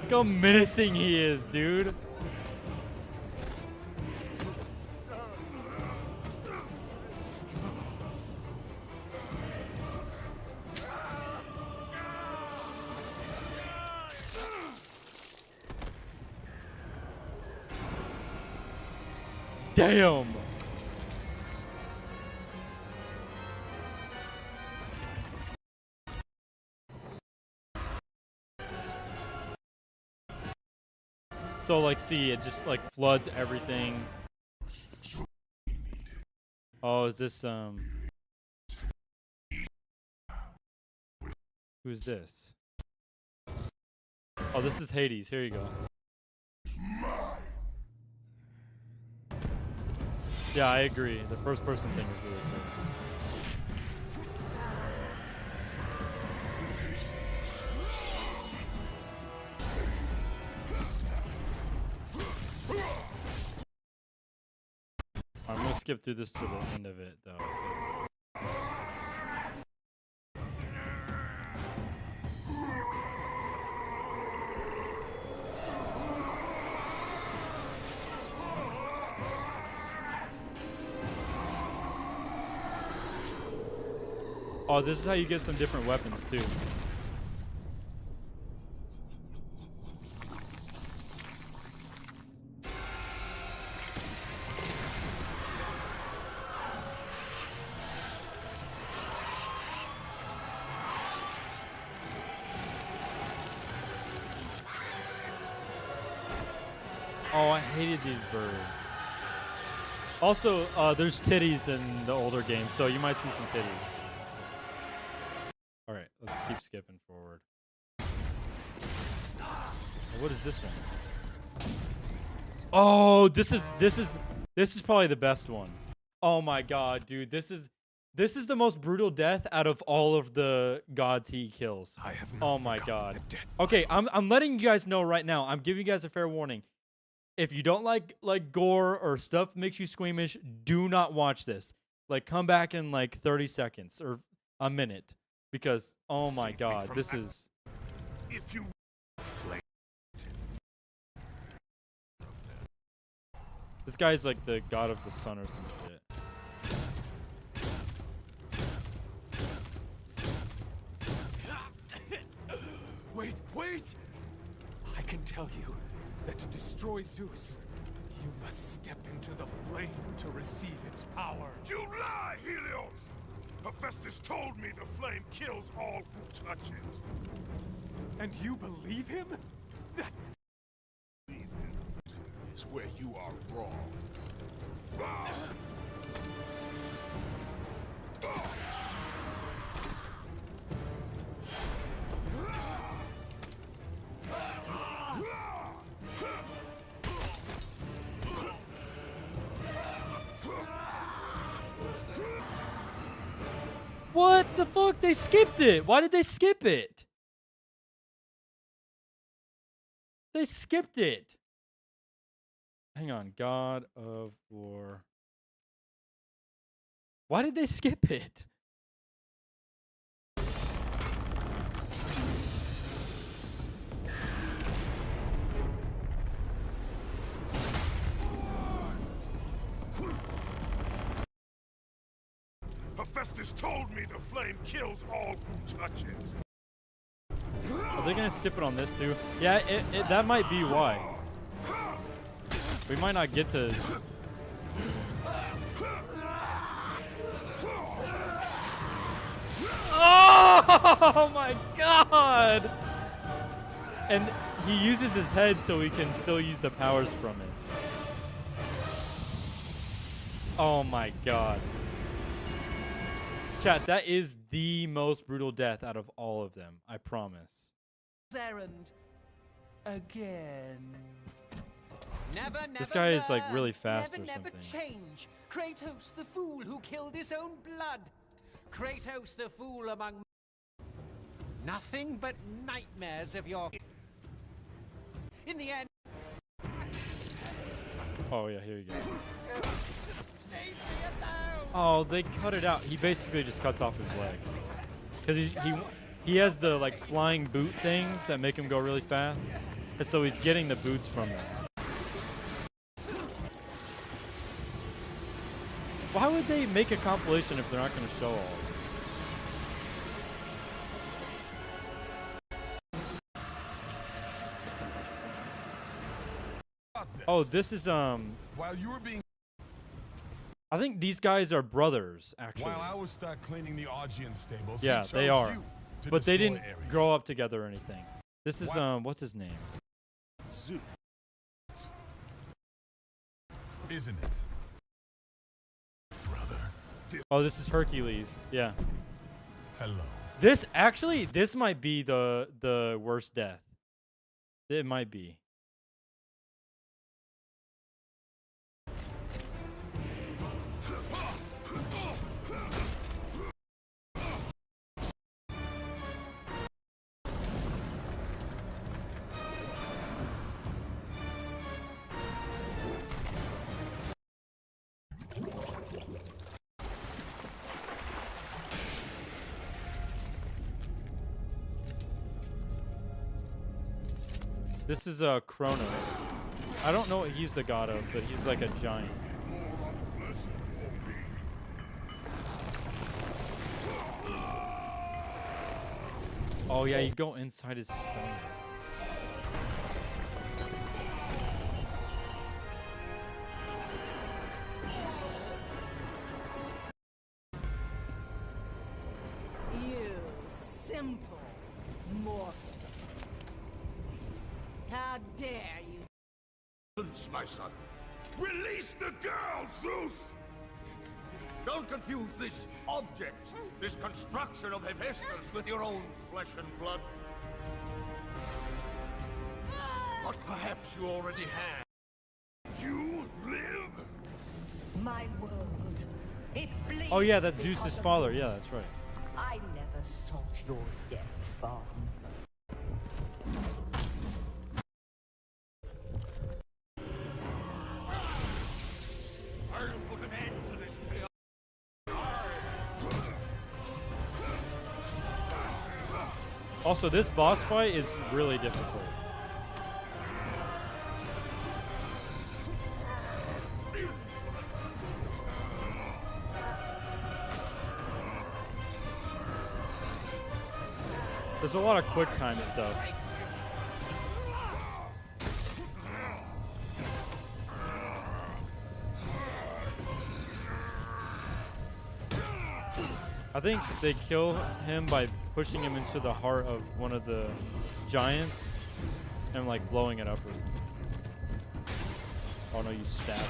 Look how menacing he is, dude. Damn. So like, see, it just like floods everything. Oh, is this who's this? Oh, this is Hades. Here you go. Yeah, I agree. The first person thing is really cool. I'm gonna skip through this to the end of it, though. 'Cause oh, this is how you get some different weapons, too. Oh, I hated these birds. Also, there's titties in the older games, so you might see some titties. Alright, let's keep skipping forward. What is this one? Oh, this is probably the best one. Oh my god, dude, this is the most brutal death out of all of the gods he kills. I have Oh my god. Okay, I'm letting you guys know right now. I'm giving you guys a fair warning. If you don't like gore or stuff makes you squeamish, do not watch this. Like, come back in like 30 seconds or a minute, because oh my god, this is. If you This guy's like the god of the sun or some shit. Wait! I can tell you that to destroy Zeus, you must step into the flame to receive its power. You lie, Helios! Hephaestus told me the flame kills all who touch it. And you believe him? That Believe it is where you are wrong. What the fuck? They skipped it. Why did they skip it? They skipped it. Hang on. God of War. Why did they skip it? Hephaestus told me the flame kills all who touch it. Are they gonna skip it on this too? Yeah, that might be why. We might not get to. god. And he uses his head so he can still use the powers from it. Oh my god. Chat, that is the most brutal death out of all of them. I promise. Errand again. Never, never This guy is like learn. really fast Never, or never something. change. Kratos, the fool who killed his own blood. Kratos, the fool among nothing but nightmares of your. In the end. Oh yeah, here you go. Oh, they cut it out. He basically just cuts off his leg. Cause he has the like flying boot things that make him go really fast. And so he's getting the boots from them. Why would they make a compilation if they're not going to show all of it? Oh, this is While you were being I think these guys are brothers, actually. while I was stuck cleaning the Augean stables, Yeah, he they chose are. you to But they destroy didn't Ares. grow up together or anything. This is what's his name? Zeus. Isn't it? Brother. Oh, this is Hercules. Yeah. Hello. This might be the worst death. It might be. This is Kronos. I don't know what he's the god of, but he's like a giant. Oh yeah, you go inside his stomach. You simple mortal. How dare you? My son. Release the girl, Zeus! Don't confuse this object, this construction of Hephaestus with your own flesh and blood. But perhaps you already have. You live? My world. It bleeds. Oh yeah, that's because Zeus's of father. you. Yeah, that's right. I never sought your deaths, Father. I'll put an end to this chaos. Also, this boss fight is really difficult. There's a lot of quick time stuff. I think they kill him by pushing him into the heart of one of the giants and like blowing it up or something. Oh no, you stab him.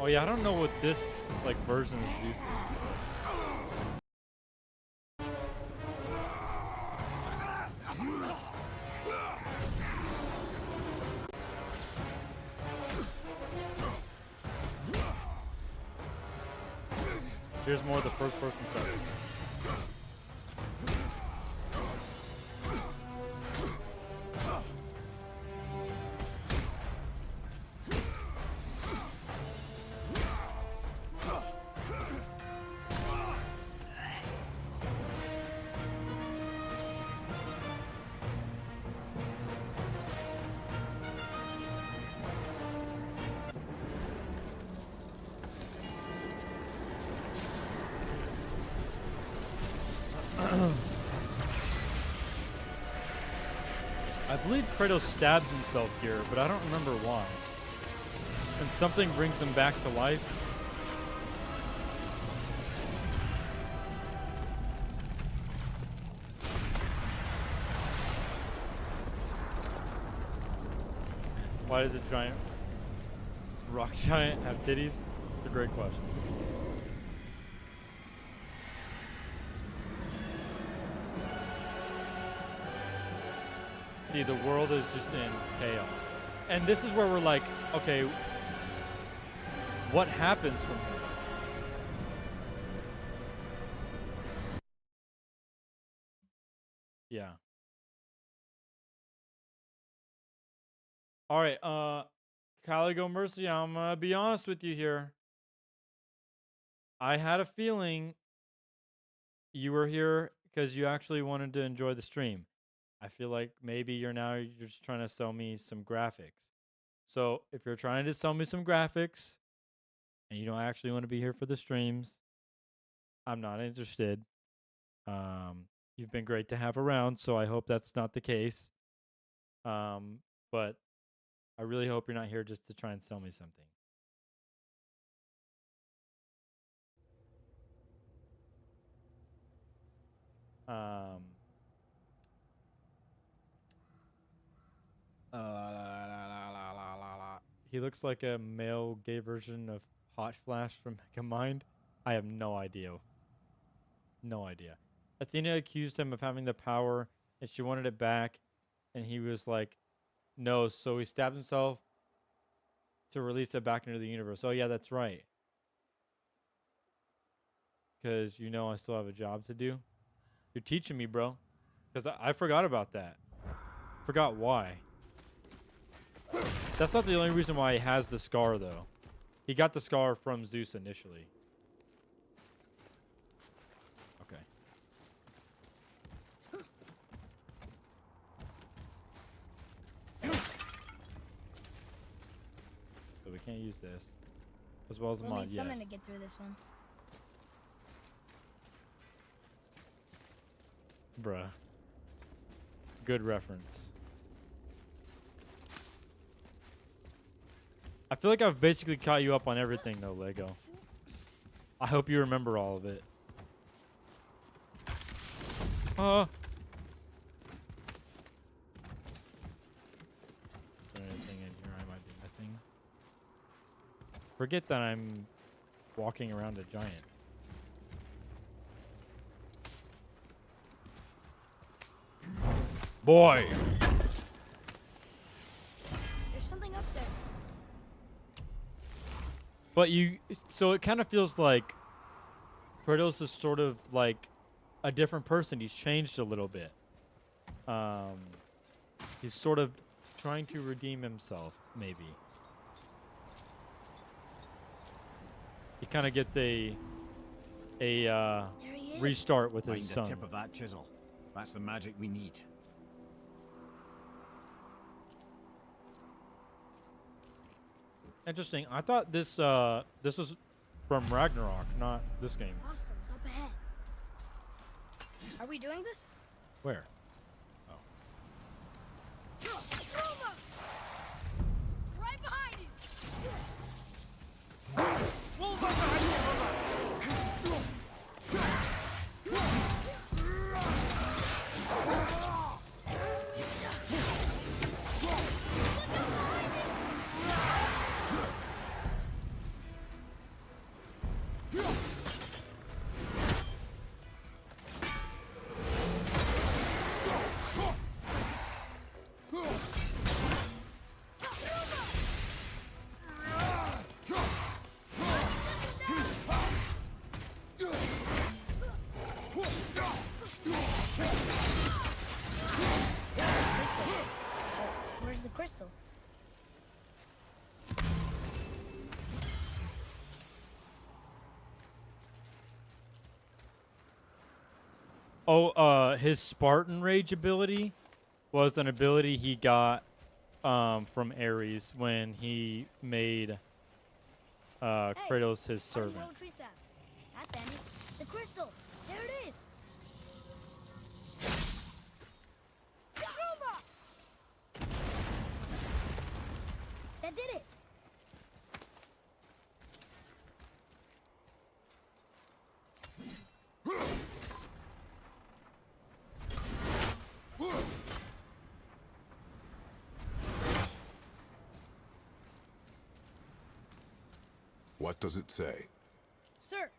Oh yeah, I don't know what this like version of Zeus is. Here's more of the first person stuff. I believe Kratos stabs himself here, but I don't remember why. And something brings him back to life. Why does a giant rock giant have titties? It's a great question. See, the world is just in chaos. And this is where we're like, okay, what happens from here? Yeah. All right, Caligo Mercy, I'm gonna be honest with you here. I had a feeling you were here because you actually wanted to enjoy the stream. I feel like maybe you're just trying to sell me some graphics. So if you're trying to sell me some graphics and you don't actually want to be here for the streams, I'm not interested. You've been great to have around, so I hope that's not the case. But I really hope you're not here just to try and sell me something. He looks like a male gay version of Hot Flash from Megamind. I have no idea. No idea. Athena accused him of having the power and she wanted it back. And he was like, no. So he stabbed himself to release it back into the universe. Oh, yeah, that's right. Because you know I still have a job to do. You're teaching me, bro. Because I forgot about that. Forgot why. That's not the only reason why he has the scar, though. He got the scar from Zeus initially. Okay. So we can't use this. As well as the We'll mod, need yes. something to get through this one. Bruh. Good reference. I feel like I've basically caught you up on everything, though, Lego. I hope you remember all of it. Is there anything in here I might be missing? Forget that I'm walking around a giant. Boy! There's something up there. But so it kind of feels like Kratos is sort of like a different person. He's changed a little bit. He's sort of trying to redeem himself, maybe. He kind of gets a There he is. restart with Find his the son. tip of that chisel. That's the magic we need. Interesting. I thought this was from Ragnarok, not this game. Hostiles up ahead. Are we doing this? Where? Roma! Right behind you! Where's the crystal? Oh, his Spartan Rage ability was an ability he got from Ares when he made Kratos his servant. World Tree Staff. That's Annie. The crystal. There it is. What does it say? Sir,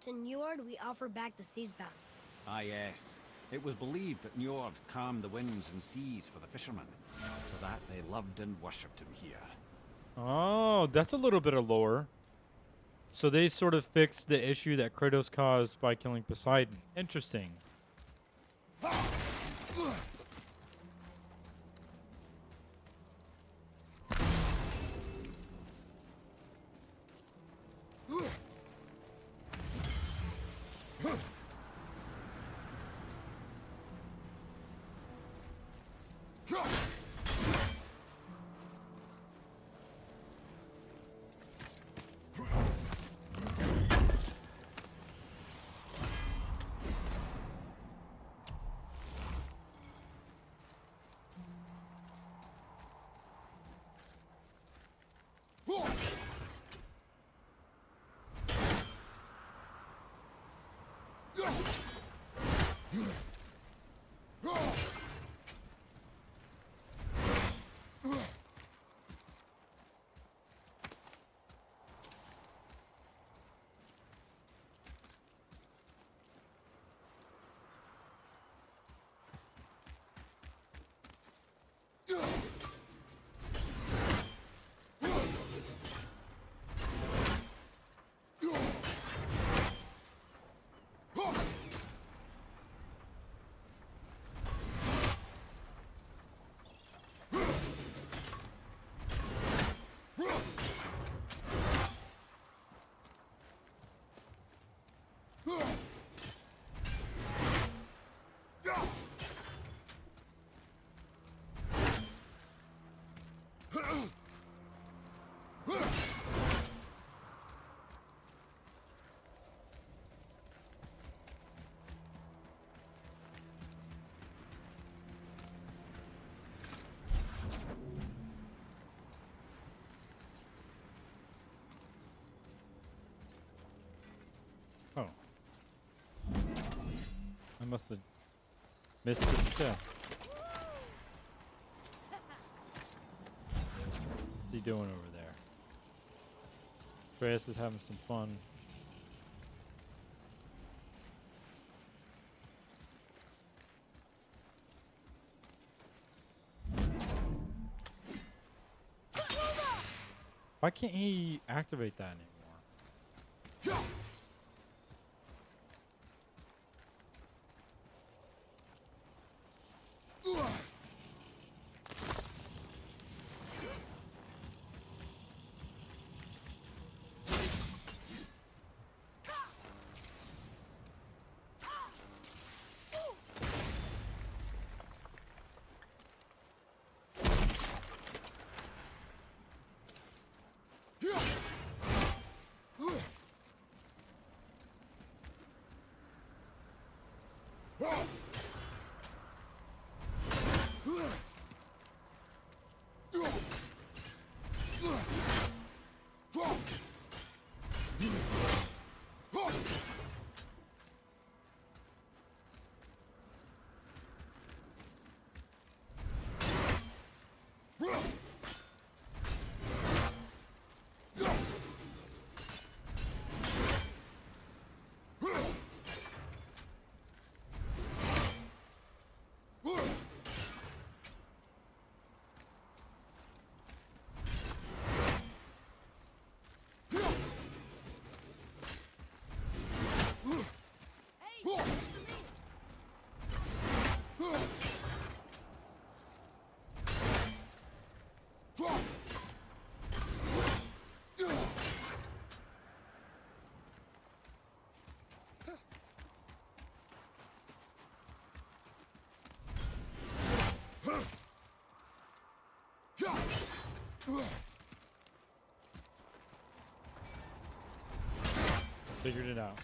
to Njord we offer back the sea's bounty. Ah, yes. It was believed that Njord calmed the winds and seas for the fishermen. For that they loved and worshipped him here. Oh, that's a little bit of lore. So they sort of fixed the issue that Kratos caused by killing Poseidon. Interesting. Oh. I must have missed the chest. What's he doing over there? Atreus is having some fun. Why can't he activate that anymore? Figured it out.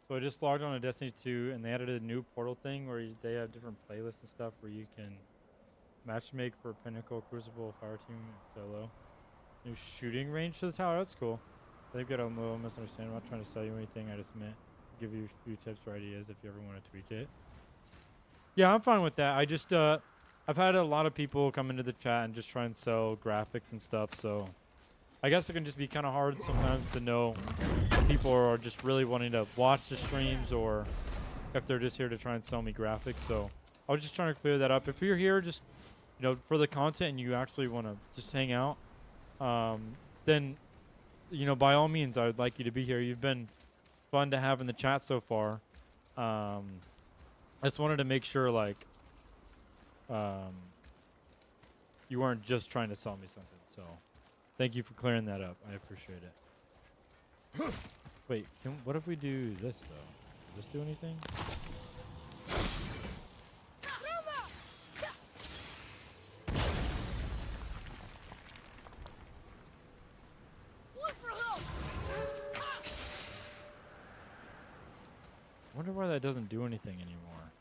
So I just logged on to Destiny 2 and they added a new portal thing where they have different playlists and stuff where you can matchmake for Pinnacle, Crucible, Fire Team, and Solo. New shooting range to the tower. That's cool. They've got a little misunderstanding. I'm not trying to sell you anything. I just meant give you a few tips or ideas if you ever want to tweak it. Yeah, I'm fine with that. I just I've had a lot of people come into the chat and just try and sell graphics and stuff, so I guess it can just be kind of hard sometimes to know if people are just really wanting to watch the streams or if they're just here to try and sell me graphics. So I was just trying to clear that up. If you're here just, you know, for the content and you actually want to just hang out, then, you know, by all means, I would like you to be here. You've been fun to have in the chat so far. I just wanted to make sure, like, you weren't just trying to sell me something. So thank you for clearing that up. I appreciate it. Wait, what if we do this, though? Does this do anything? Wonder why that doesn't do anything anymore.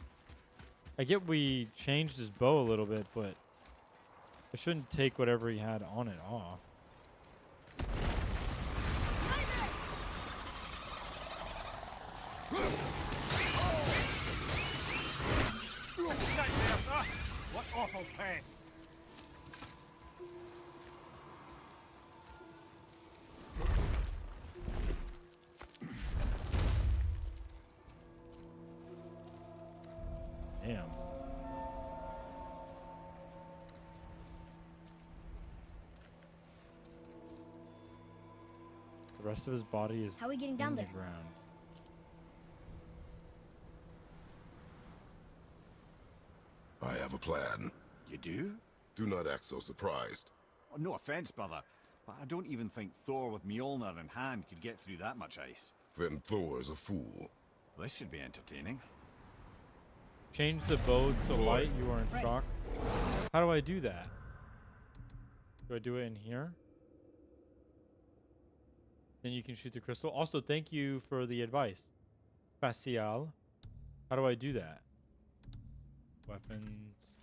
I get we changed his bow a little bit, but it shouldn't take whatever he had on it off. What awful pests! Damn. The rest of his body is How are we getting down in there? the ground. I have a plan. You do? Do not act so surprised. Oh, no offense, brother, but I don't even think Thor with Mjolnir in hand could get through that much ice. Then Thor's a fool. This should be entertaining. Change the bow to light. You are in shock. How do I do that? Do I do it in here? Then you can shoot the crystal. Also, thank you for the advice, Facial. How do I do that? Weapons.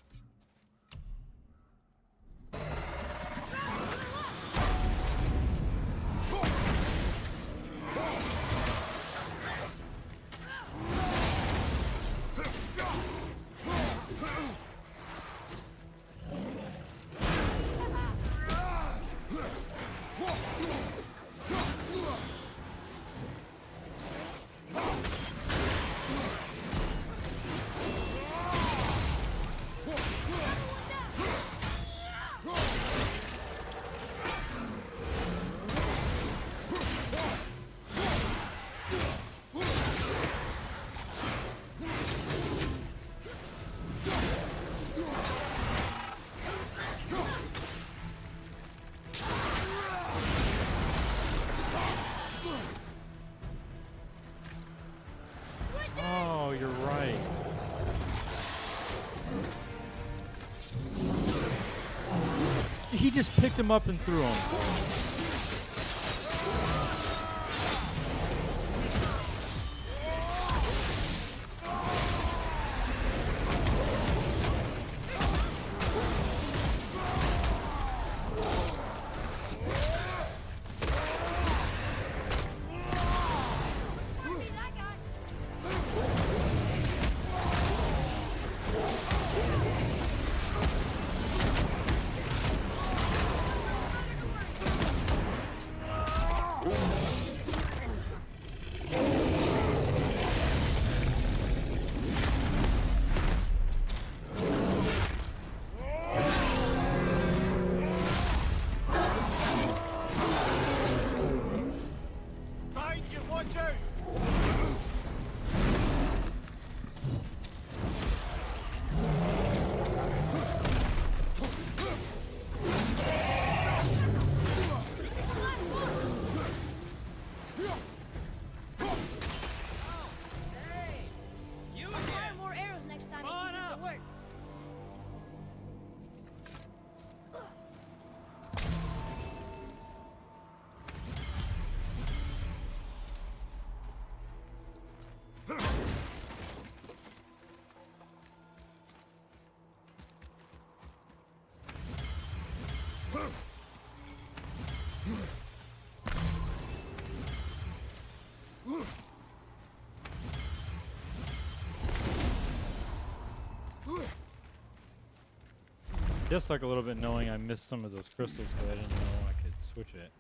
Oh, you're right. He just picked him up and threw him. Just like a little bit knowing I missed some of those crystals because I didn't know I could switch it.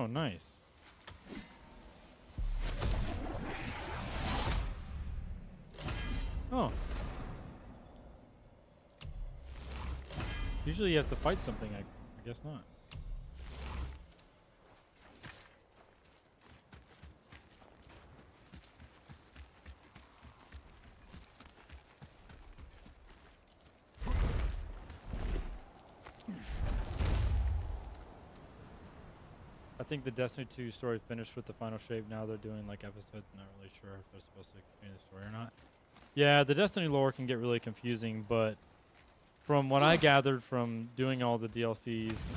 Oh, nice. Oh. Usually you have to fight something. I guess not. I think the Destiny 2 story finished with the final shape. Now they're doing like episodes. Not really sure if they're supposed to continue the story or not. Yeah, the Destiny lore can get really confusing, but from what I gathered from doing all the DLCs,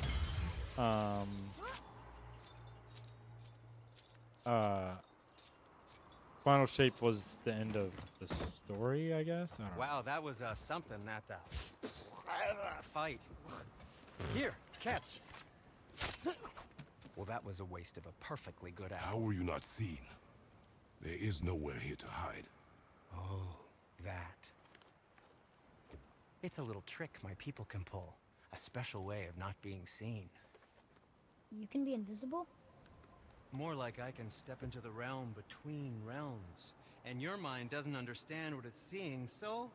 final shape was the end of the story, I guess. I don't know. Wow, that was something, that fight. Here, catch. Well, that was a waste of a perfectly good How hour. were you not seen? There is nowhere here to hide. Oh, that. It's a little trick my people can pull. A special way of not being seen. You can be invisible? More like I can step into the realm between realms. And your mind doesn't understand what it's seeing, so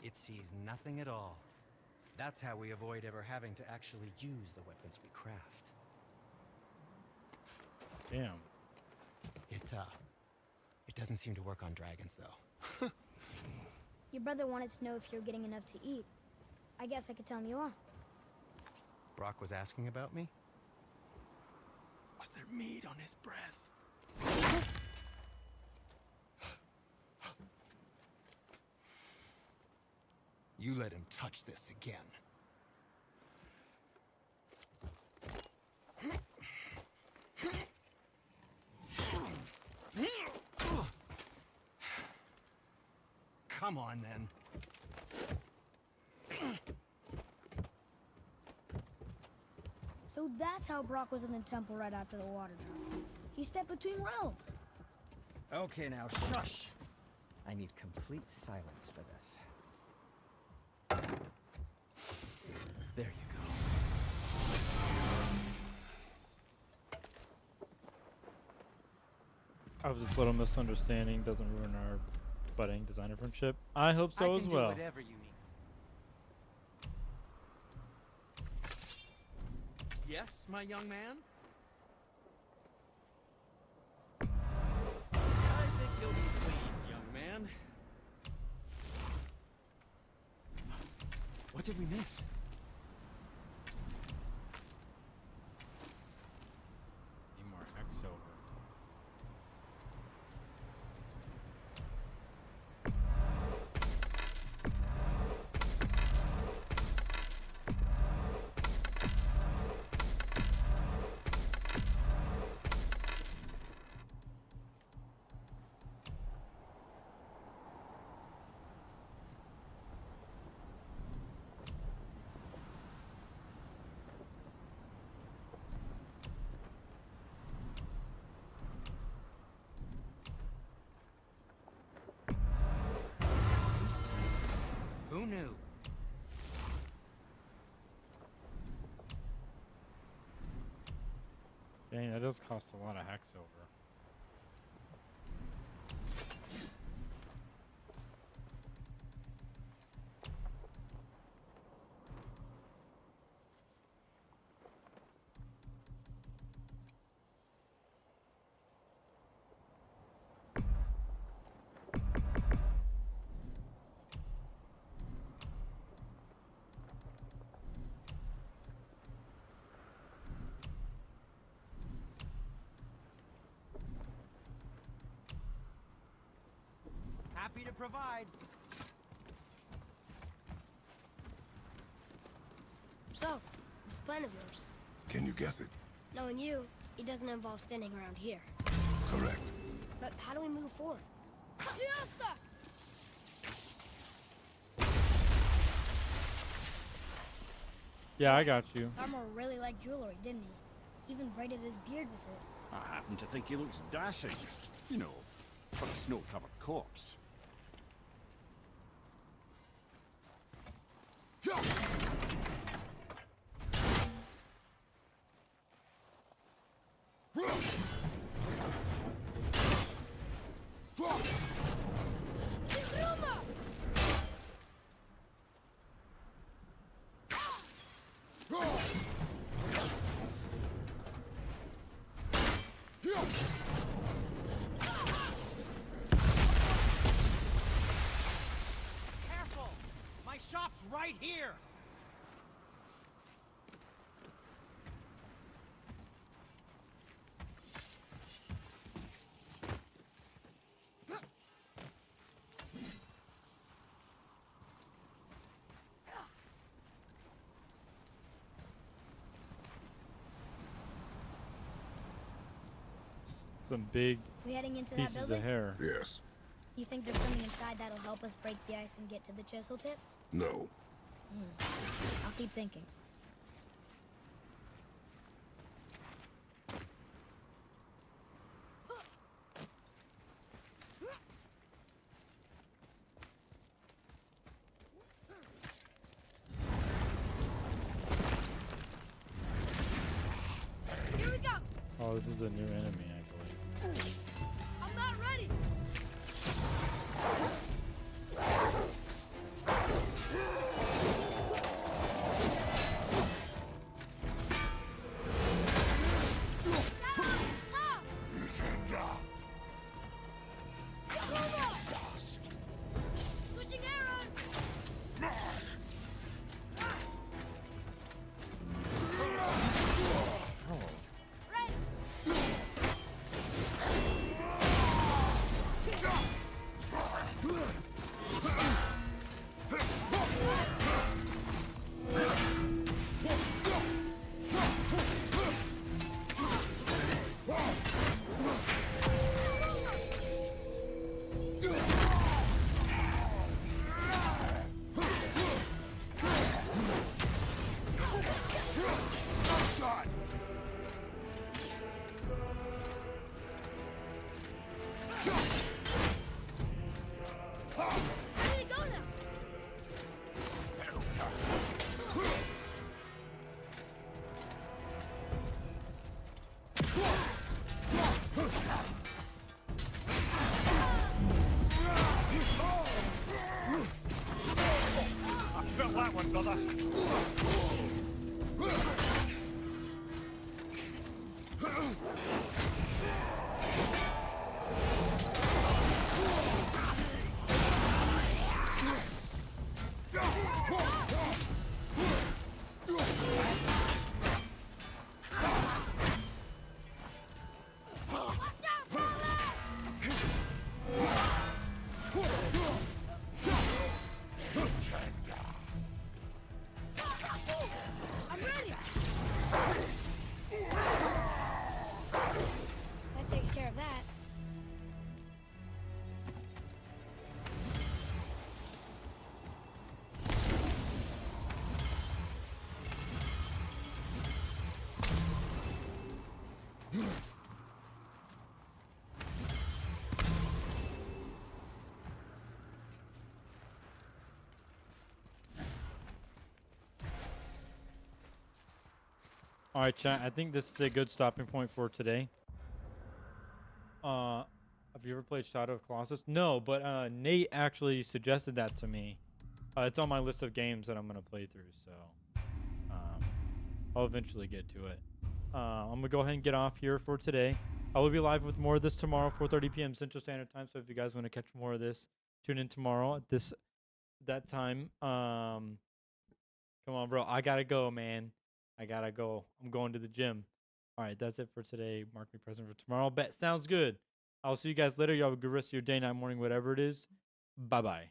it sees nothing at all. That's how we avoid ever having to actually use the weapons we craft. Damn. It doesn't seem to work on dragons, though. Your brother wanted to know if you're getting enough to eat. I guess I could tell him you are. Brock was asking about me? Was there meat on his breath? You let him touch this again. Come on, then. So that's how Brock was in the temple right after the water dropped. He stepped between realms. Okay, now, shush. I need complete silence for this. There you go. I hope this little misunderstanding doesn't ruin our budding designer friendship. I hope so as well. I can do whatever you need. Yes, my young man? I think you'll be pleased, young man. What did we miss? Need more hex silver. Who knew? Dang, that does cost a lot of hex silver. Happy to provide. So, this plan of yours. Can you guess it? Knowing you, it doesn't involve standing around here. Correct. But how do we move forward? Fiesta! Yeah, I got you. Armor really liked jewelry, didn't he? Even braided his beard with it. I happen to think he looks dashing. You know, for a snow-covered corpse. right here. Some big We heading into that pieces building? of hair. Yes. You think there's something inside that'll help us break the ice and get to the chisel tip? No. I'll keep thinking. Here we go! Oh, this is a new enemy, I believe. I'm not ready! Switching arrows! Ready to go now! I felt that one, brother. Watch out, brother! I'm ready! That takes care of that. All right, chat. I think this is a good stopping point for today. Have you ever played Shadow of Colossus? No, but Nate actually suggested that to me. It's on my list of games that I'm gonna play through, so I'll eventually get to it. I'm gonna go ahead and get off here for today. I will be live with more of this tomorrow, 4:30 p.m. Central Standard Time. So if you guys want to catch more of this, tune in tomorrow at that time. Come on, bro. I gotta go, man. I gotta go. I'm going to the gym. All right, that's it for today. Mark me present for tomorrow. Bet sounds good. I'll see you guys later. You have a good rest of your day, night, morning, whatever it is. Bye bye.